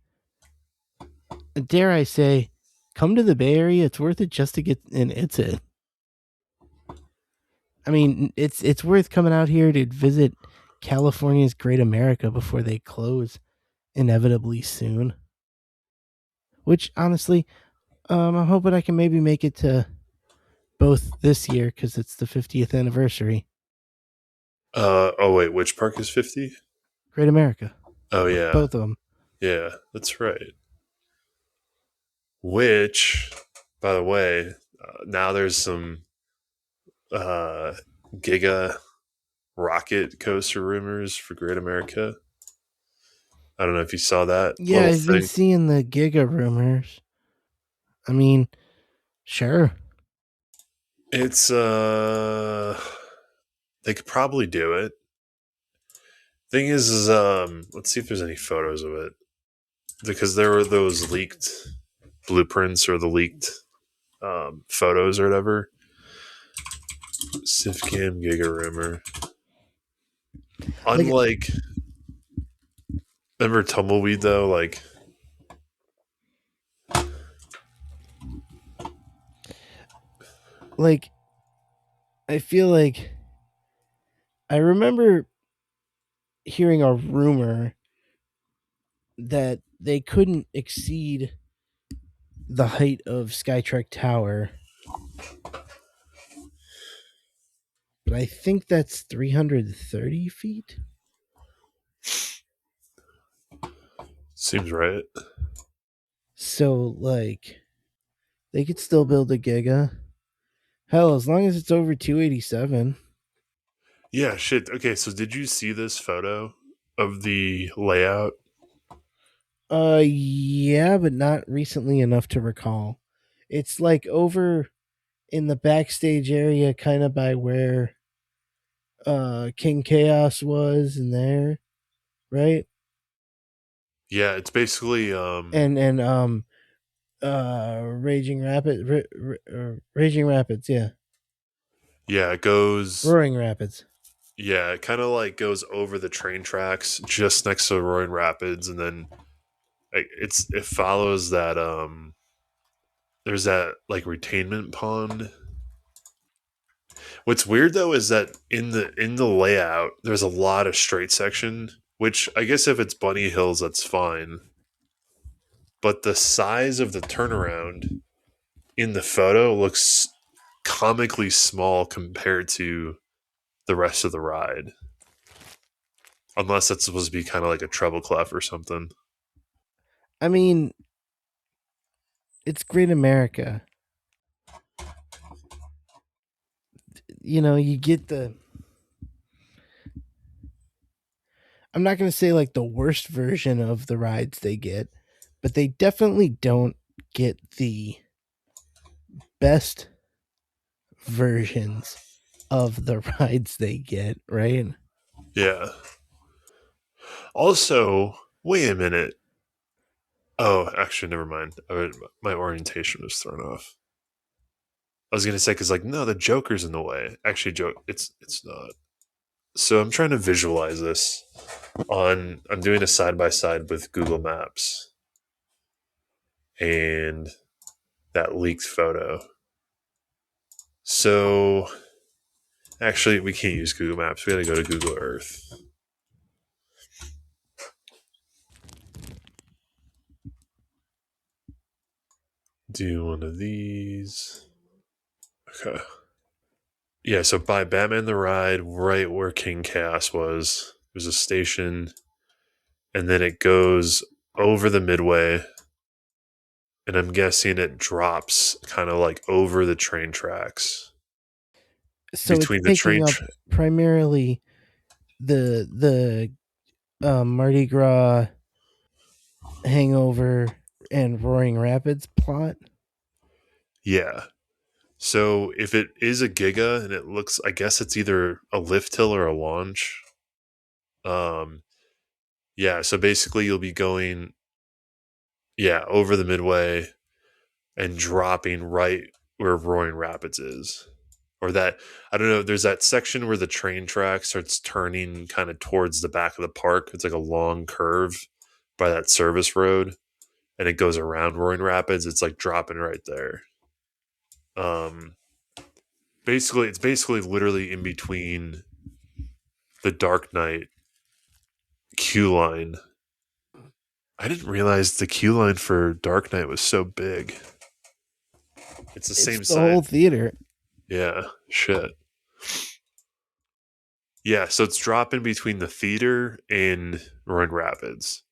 dare I say, come to the Bay Area. It's worth it just to get in. It's it. I mean, it's worth coming out here to visit California's Great America before they close inevitably soon. which honestly, I'm hoping I can maybe make it to both this year because it's the 50th anniversary. Oh wait, which park is 50? Great America, Oh yeah, both of them. yeah, that's right. Which, by the way, now there's some uh, giga rocket coaster rumors for Great America. I don't know if you saw that Yeah, little I've been thing. seeing the Giga rumors. I mean, sure. It's they could probably do it. Thing is let's see if there's any photos of it. Because there were those leaked blueprints or the leaked photos or whatever. SFGAm Giga rumor. Like, Unlike remember Tumbleweed though, like I feel like I remember hearing a rumor that they couldn't exceed the height of Skytrek Tower, but I think that's 330 feet. seems right. So, like, they could still build a Giga. Hell, as long as it's over 287. Yeah, shit. Okay, so did you see this photo of the layout? Yeah, but not recently enough to recall. It's like over in the backstage area, kind of by where King Chaos was in there, right? Yeah, it's basically And Raging Rapids, yeah. yeah, it goes Roaring Rapids. yeah, it kind of like goes over the train tracks just next to Roaring Rapids and then it follows that there's that like retainment pond. What's weird though is that in the layout there's a lot of straight section, which I guess if it's bunny hills that's fine. But the size of the turnaround in the photo looks comically small compared to the rest of the ride. Unless that's supposed to be kind of like a treble clef or something. I mean, it's Great America. You know, you get the. I'm not going to say like the worst version of the rides they get, but they definitely don't get the best versions of the rides they get, right? Yeah. Also, wait a minute. Oh, actually, never mind. My orientation was thrown off. I was gonna say because like no, the Joker's in the way. Actually, joke. It's not. So I'm trying to visualize this on. I'm doing a side by side with Google Maps and that leaked photo. So actually, we can't use Google Maps. We got to go to Google Earth. Do one of these. Okay. Yeah, so by Batman the Ride, right where King Chaos was, there's a station, and then it goes over the midway, and I'm guessing it drops kind of like over the train tracks So it's between the taking train. up primarily the Mardi Gras Hangover and Roaring Rapids plot. Yeah. So if it is a Giga and it looks, I guess it's either a lift hill or a launch. Um, yeah. So basically, you'll be going, yeah, over the midway and dropping right where Roaring Rapids is. Or that, I don't know, there's that section where the train track starts turning kind of towards the back of the park. It's like a long curve by that service road and it goes around Roaring Rapids. It's like dropping right there. Um, basically, it's basically literally in between the Dark Knight queue line I didn't realize the queue line for Dark Knight was so big. It's the It's same the whole size. theater. Yeah, shit. Yeah, so it's dropping between the theater and Roaring Rapids.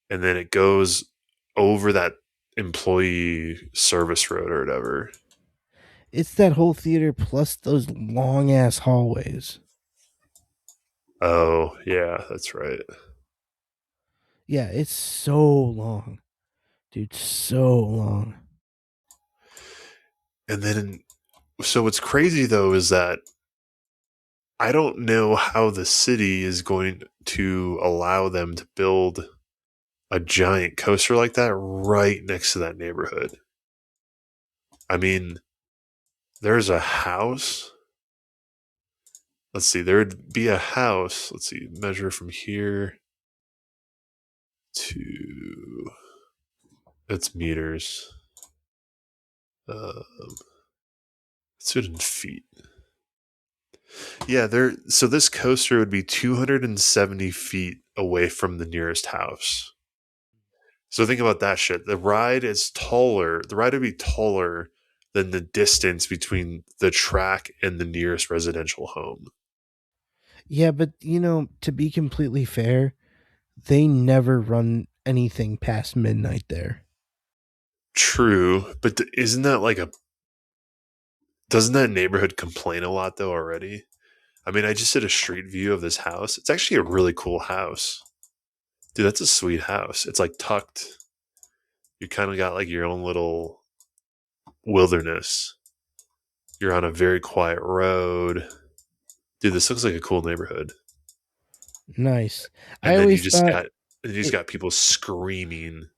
And then it goes over that employee service road or whatever. It's that whole theater plus those long ass hallways. Oh, yeah, that's right. Yeah, it's so long, dude. So long. And then, so what's crazy though is that I don't know how the city is going to allow them to build a giant coaster like that right next to that neighborhood. I mean, there's a house. Let's see, there would be a house. Let's see, measure from here to its meters. Um, let's do it in feet. Yeah, there. So this coaster would be 270 feet away from the nearest house. So think about that shit. The ride is taller. The ride would be taller than the distance between the track and the nearest residential home. Yeah, but to be completely fair, they never run anything past midnight there. True, but isn't that like a? Doesn't that neighborhood complain a lot though already? I mean, I just did a street view of this house. It's actually a really cool house. Dude, that's a sweet house. It's like tucked. You kind of got like your own little wilderness. You're on a very quiet road. Dude, this looks like a cool neighborhood. Nice. I And then always thought you just it got people screaming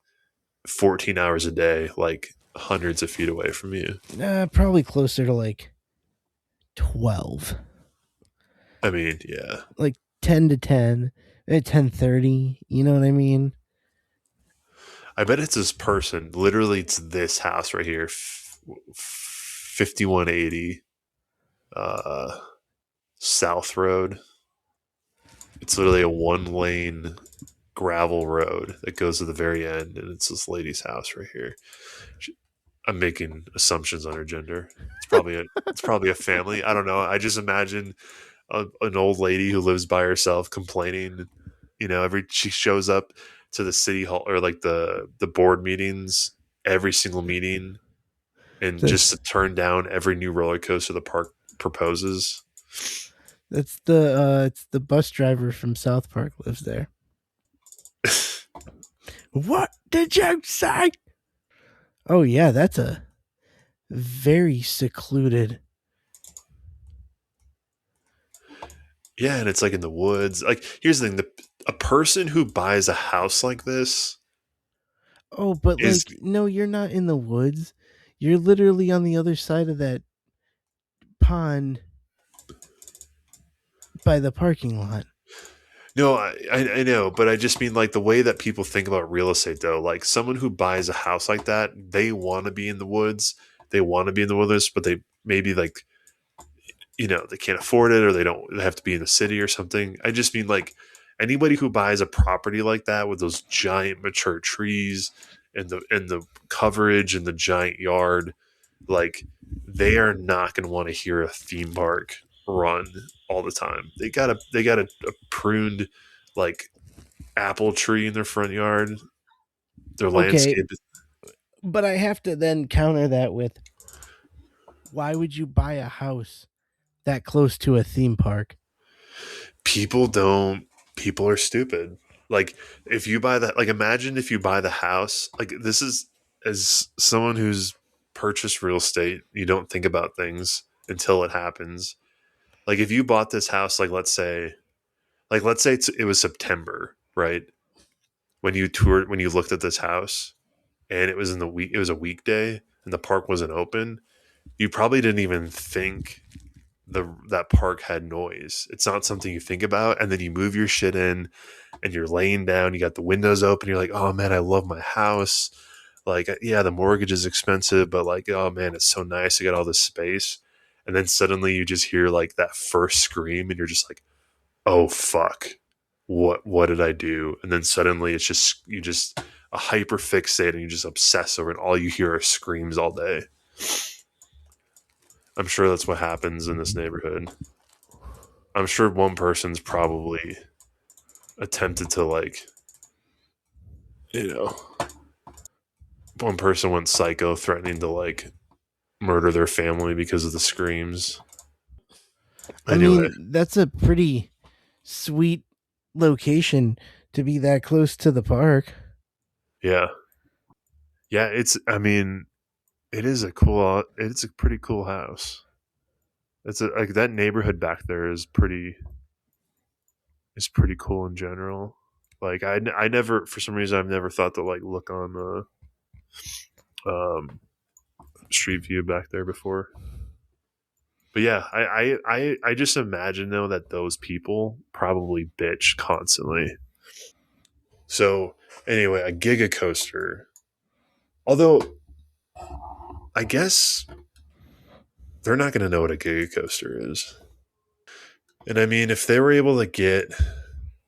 14 hours a day, like hundreds of feet away from you. probably closer to like 12, I mean, yeah. like 10 to 10, 10:30. You know what I mean? I bet it's this person. Literally, it's this house right here, 5180 uh, South Road. It's literally a one lane gravel road that goes to the very end, and it's this lady's house right here. I'm making assumptions on her gender. It's probably a family. I don't know. I just imagine an old lady who lives by herself complaining. Every she shows up to the city hall or like the board meetings, every single meeting, and just That's to turn down every new roller coaster the park proposes. that's the it's the bus driver from South Park lives there. What did you say? Oh yeah, that's a very secluded. Yeah, and it's like in the woods. Like, here's the thing: a person who buys a house like this Oh, but is like no, you're not in the woods. You're literally on the other side of that pond by the parking lot. no, I know, but I just mean like the way that people think about real estate, though. Like someone who buys a house like that, they want to be in the woods, they want to be in the wilderness, but they maybe like they can't afford it or they have to be in the city or something. I just mean like anybody who buys a property like that with those giant mature trees and the coverage and the giant yard, like they are not going to want to hear a theme park run all the time. They got a pruned like apple tree in their front yard. Their Okay, landscape. but I have to then counter that with why would you buy a house that close to a theme park? People don't. People are stupid. Like if you buy that, like imagine if you buy the house. Like this is as someone who's purchased real estate, you don't think about things until it happens. Like if you bought this house, like let's say it was September, right? When you looked at this house, and it was in the week, it was a weekday, and the park wasn't open. You probably didn't even think that park had noise. It's not something you think about, and then you move your shit in, and you're laying down. You got the windows open. You're like, oh man, I love my house. Like, yeah, the mortgage is expensive, but like, oh man, it's so nice to get all this space. And then suddenly you just hear like that first scream, and you're just like, oh fuck, what did I do? And then suddenly it's just you just a hyper fixate and you just obsess over it. All you hear are screams all day. I'm sure that's what happens in this neighborhood. I'm sure one person's probably attempted to like, you know, one person went psycho threatening to like murder their family because of the screams. I Anyway, mean, that's a pretty sweet location to be that close to the park. yeah. Yeah, it's I mean, it's a pretty cool house. It's a, like that neighborhood back there is pretty cool in general. Like I never for some reason I've never thought to like look on Street View back there before. But yeah, I just imagine though that those people probably bitch constantly. So anyway, a giga coaster. Although I guess they're not going to know what a giga coaster is. And I mean, if they were able to get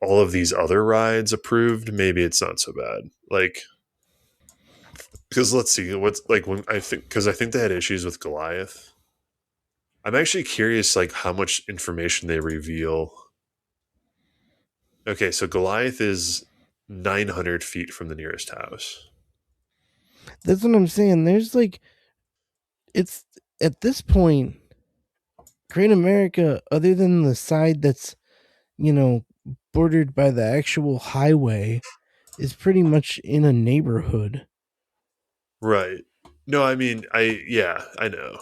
all of these other rides approved, maybe it's not so bad. Like, because let's see, what's like when I think, because I think they had issues with Goliath. I'm actually curious, like, how much information they reveal. Okay, so Goliath is 900 feet from the nearest house. That's what I'm saying. There's like, it's at this point, Great America, other than the side that's, you know, bordered by the actual highway, is pretty much in a neighborhood. Right. No, I mean, yeah, I know.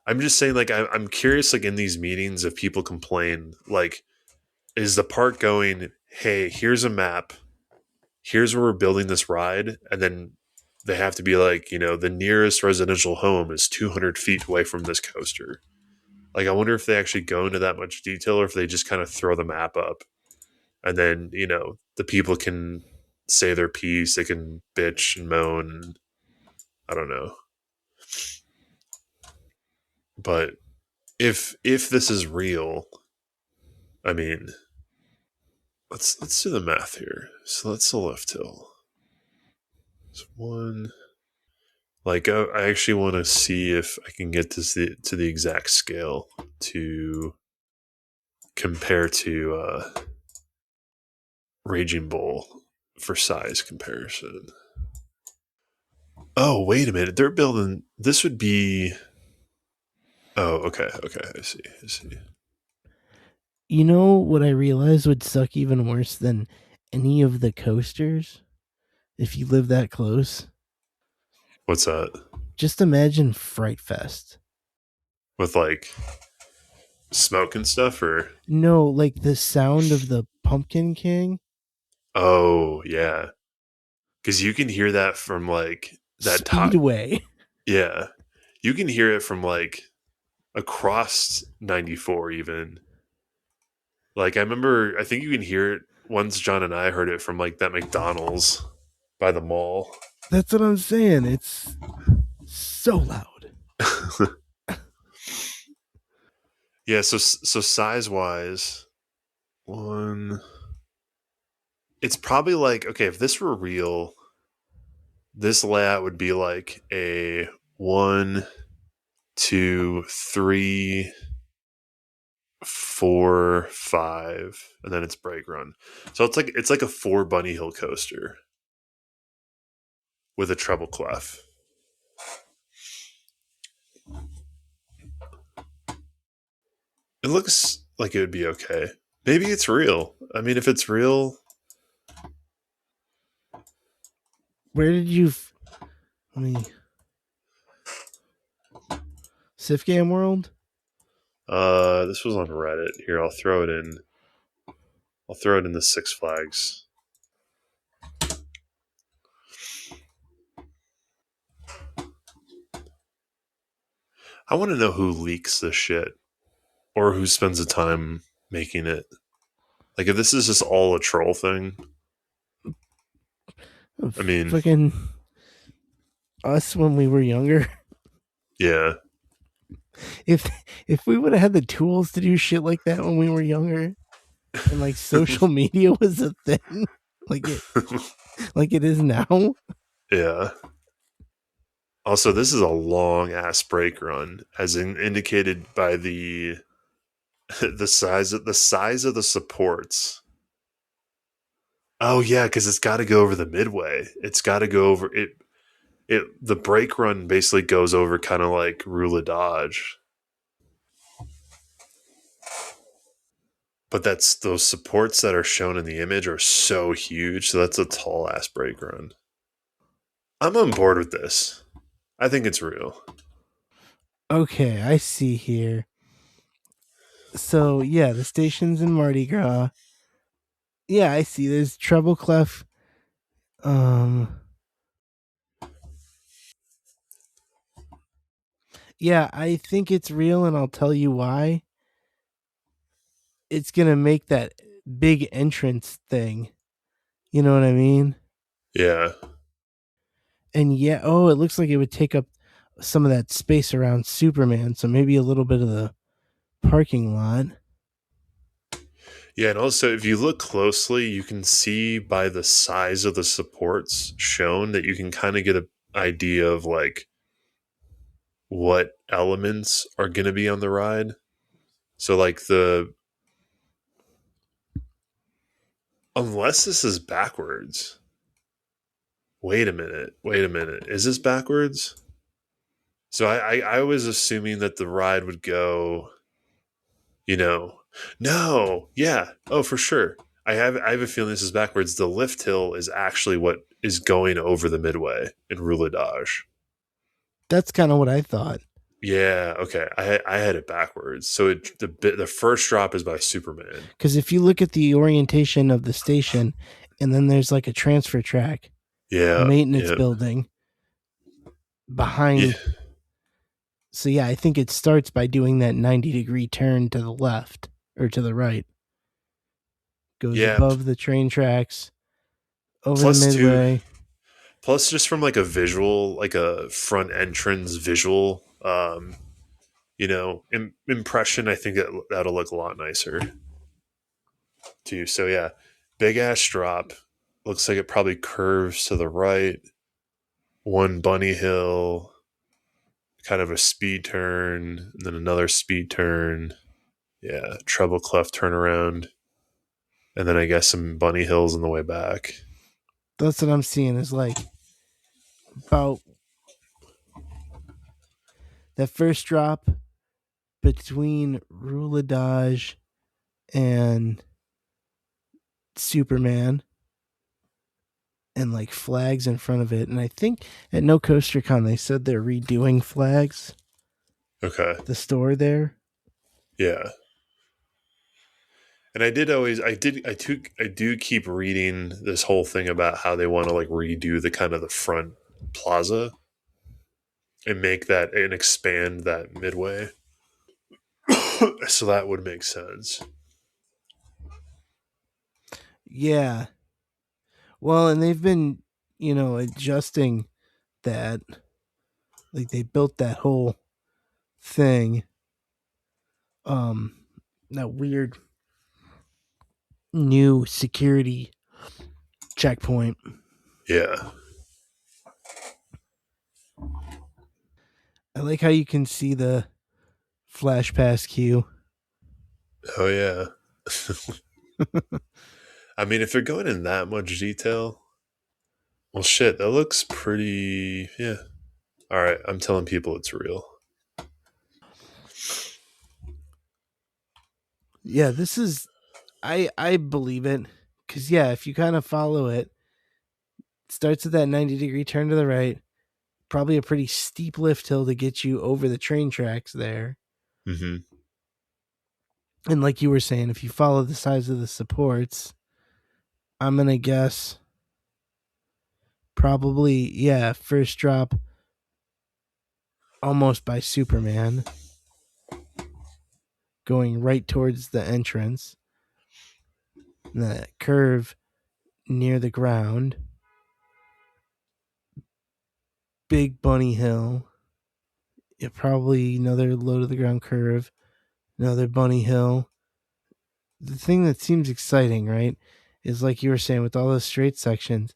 I'm just saying, like, I'm curious, like, in these meetings, if people complain, like, is the park going, hey, here's a map, here's where we're building this ride, and then they have to be like, the nearest residential home is 200 feet away from this coaster. Like, I wonder if they actually go into that much detail or if they just kind of throw the map up and then, the people can say their piece, they can bitch and moan. I don't know. But if this is real, I mean, let's do the math here. So that's the left hill. It's one. Like I actually want to see if I can get to the exact scale to compare to Raging Bull for size comparison. Oh, wait a minute. They're building this would be Oh, okay, okay, I see. I see. You know what I realized would suck even worse than any of the coasters if you live that close? What's that? Just imagine Fright Fest. With like smoke and stuff or No, like the sound of the Pumpkin King Oh, yeah. Cuz you can hear that from like that top. Speedway. Yeah. You can hear it from like across 94 even. Like I think you can hear it once John and I heard it from like that McDonald's by the mall. That's what I'm saying. It's so loud. Yeah, so size wise, one it's probably like okay, if this were real, this layout would be like a 1, 2, 3, 4, 5, and then it's brake run. So it's like a 4 bunny hill coaster with a treble clef. It looks like it would be okay. Maybe it's real. I mean, if it's real, Where did you? Let me. SFGAm World. this was on Reddit. Here, I'll throw it in. I'll throw it in the Six Flags. I want to know who leaks this shit or who spends the time making it. Like, if this is just all a troll thing, I mean, Fucking us when we were younger. yeah. If if we would have had the tools to do shit like that when we were younger. and like social media was a thing, like it is now. Yeah. Also, this is a long ass brake run, as indicated by the the size of the supports. Oh yeah, because it's got to go over the midway. It's got to go over it. The brake run basically goes over kind of like Rula Dodge, but that's those supports that are shown in the image are so huge. So that's a tall ass brake run. I'm on board with this. I think it's real. Okay, I see here. So yeah, the station's in Mardi Gras. Yeah, I see. There's treble clef. Um, yeah, I think it's real, and I'll tell you why. It's gonna make that big entrance thing. You know what I mean? Yeah, And yeah, oh, it looks like it would take up some of that space around Superman, so maybe a little bit of the parking lot. yeah, and also if you look closely, you can see by the size of the supports shown that you can kind of get an idea of like what elements are going to be on the ride. So like the unless this is backwards. Wait a minute. Wait a minute. Is this backwards? So I was assuming that the ride would go, you know, no, yeah, oh for sure. I have a feeling this is backwards. The lift hill is actually what is going over the midway in Rouladage. That's kind of what I thought. Yeah, okay. I had it backwards. So the first drop is by Superman. Because if you look at the orientation of the station, and then there's like a transfer track, a Yeah, maintenance yeah, building yeah, behind. So yeah, I think it starts by doing that 90-degree turn to the left or to the right. Goes yeah. above the train tracks, over the Plus two, midway. plus just from like a visual, like a front entrance visual, impression. I think that'll look a lot nicer too. So yeah, big ass drop. Looks like it probably curves to the right. One bunny hill, kind of a speed turn, and then another speed turn. Yeah, treble clef turnaround, and then I guess some bunny hills on the way back. That's what I'm seeing is like about that first drop between Rouladage and Superman, and like flags in front of it. And I think at No Coaster Con they said they're redoing flags, Okay. the store there. Yeah. And I do keep reading this whole thing about how they want to like redo the kind of the front plaza and make that and expand that midway. So that would make sense. Yeah. Well, and they've been, adjusting that. Like they built that whole thing. Um that weird new security checkpoint. Yeah. I like how you can see the flash pass queue. Oh yeah. I mean, if they're going in that much detail, well, shit, that looks pretty. Yeah. All right, I'm telling people it's real. Yeah, this is I believe it, cuz yeah, if you kind of follow it, starts at that 90-degree turn to the right, probably a pretty steep lift hill to get you over the train tracks there. Mm-hmm. And like you were saying, if you follow the size of the supports, I'm going to guess probably, yeah, first drop almost by Superman, going right towards the entrance. And that curve near the ground. Big bunny hill. Yeah, probably another low to the ground curve. Another bunny hill. the thing that seems exciting, right, is like you were saying with all those straight sections,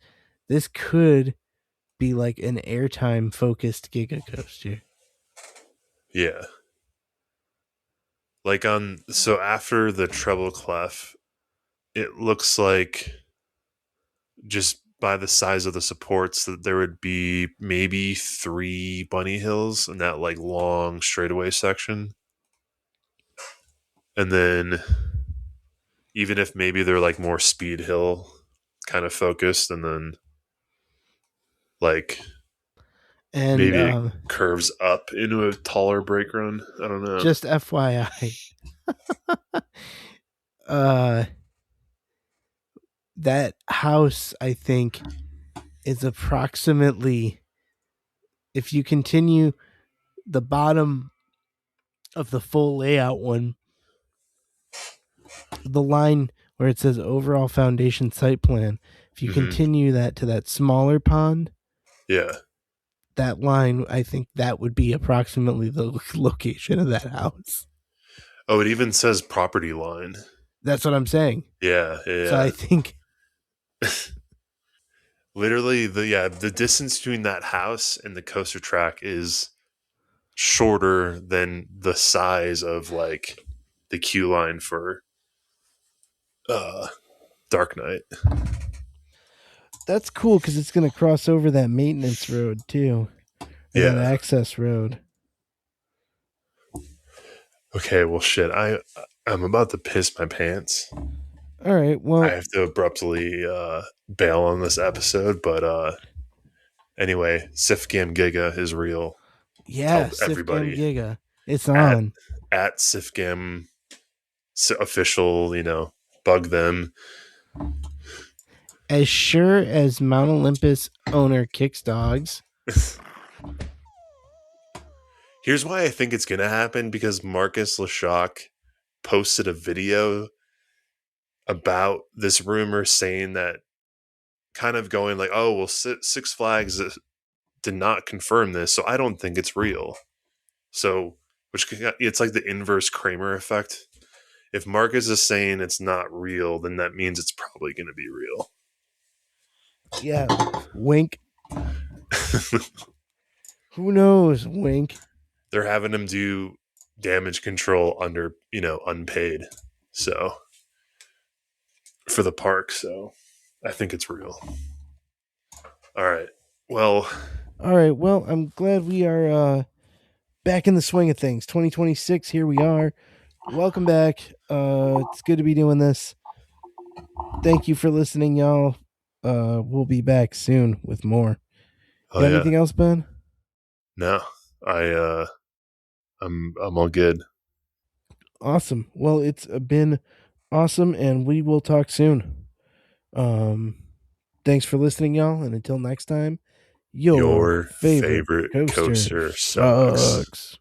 this could be like an airtime focused giga coaster. Yeah. Like on so after the treble clef, it looks like just by the size of the supports that there would be maybe 3 bunny hills in that like long straightaway section. And then even if maybe they're like more speed hill kind of focused, and then like And maybe it curves up into a taller brake run. I don't know. just FYI, uh, that house I think is approximately, if you continue the bottom of the full layout one, the line where it says overall foundation site plan, if you Mm-hmm. continue that to that smaller pond, Yeah. that line, I think that would be approximately the location of that house. Oh, it even says property line. That's what I'm saying. Yeah, So I yeah. think Literally the distance between that house and the coaster track is shorter than the size of like the queue line for uh Dark Knight. that's cool because it's going to cross over that maintenance road too, or that Yeah. access road. Okay, well shit. I'm about to piss my pants. All right. I Well, have to abruptly bail on this episode, but anyway, SFGAm Giga is real. yeah, Tell SFGAm everybody Giga. It's at on. SFGAm official, bug them. As sure as Mount Olympus owner kicks dogs. Here's why I think it's going to happen, because Marcus Leshock posted a video about this rumor saying that, kind of going like, oh, well, Six Flags did not confirm this, so I don't think it's real. So, it's like the inverse Kramer effect. If Marcus is saying it's not real, then that means it's probably going to be real. Yeah, wink. Who knows? Wink. They're having him do damage control under, unpaid. So, for the park. So, I think it's real. All right. Well, All right. Well, I'm glad we are back in the swing of things. 2026. Here we are. Welcome back. It's good to be doing this. Thank you for listening, y'all. We'll be back soon with more. oh Got yeah. anything else, Ben? No, I'm all good. Awesome. Well, it's been awesome, and we will talk soon. Um, thanks for listening, y'all, and until next time, your Your favorite favorite coaster coaster sucks. sucks.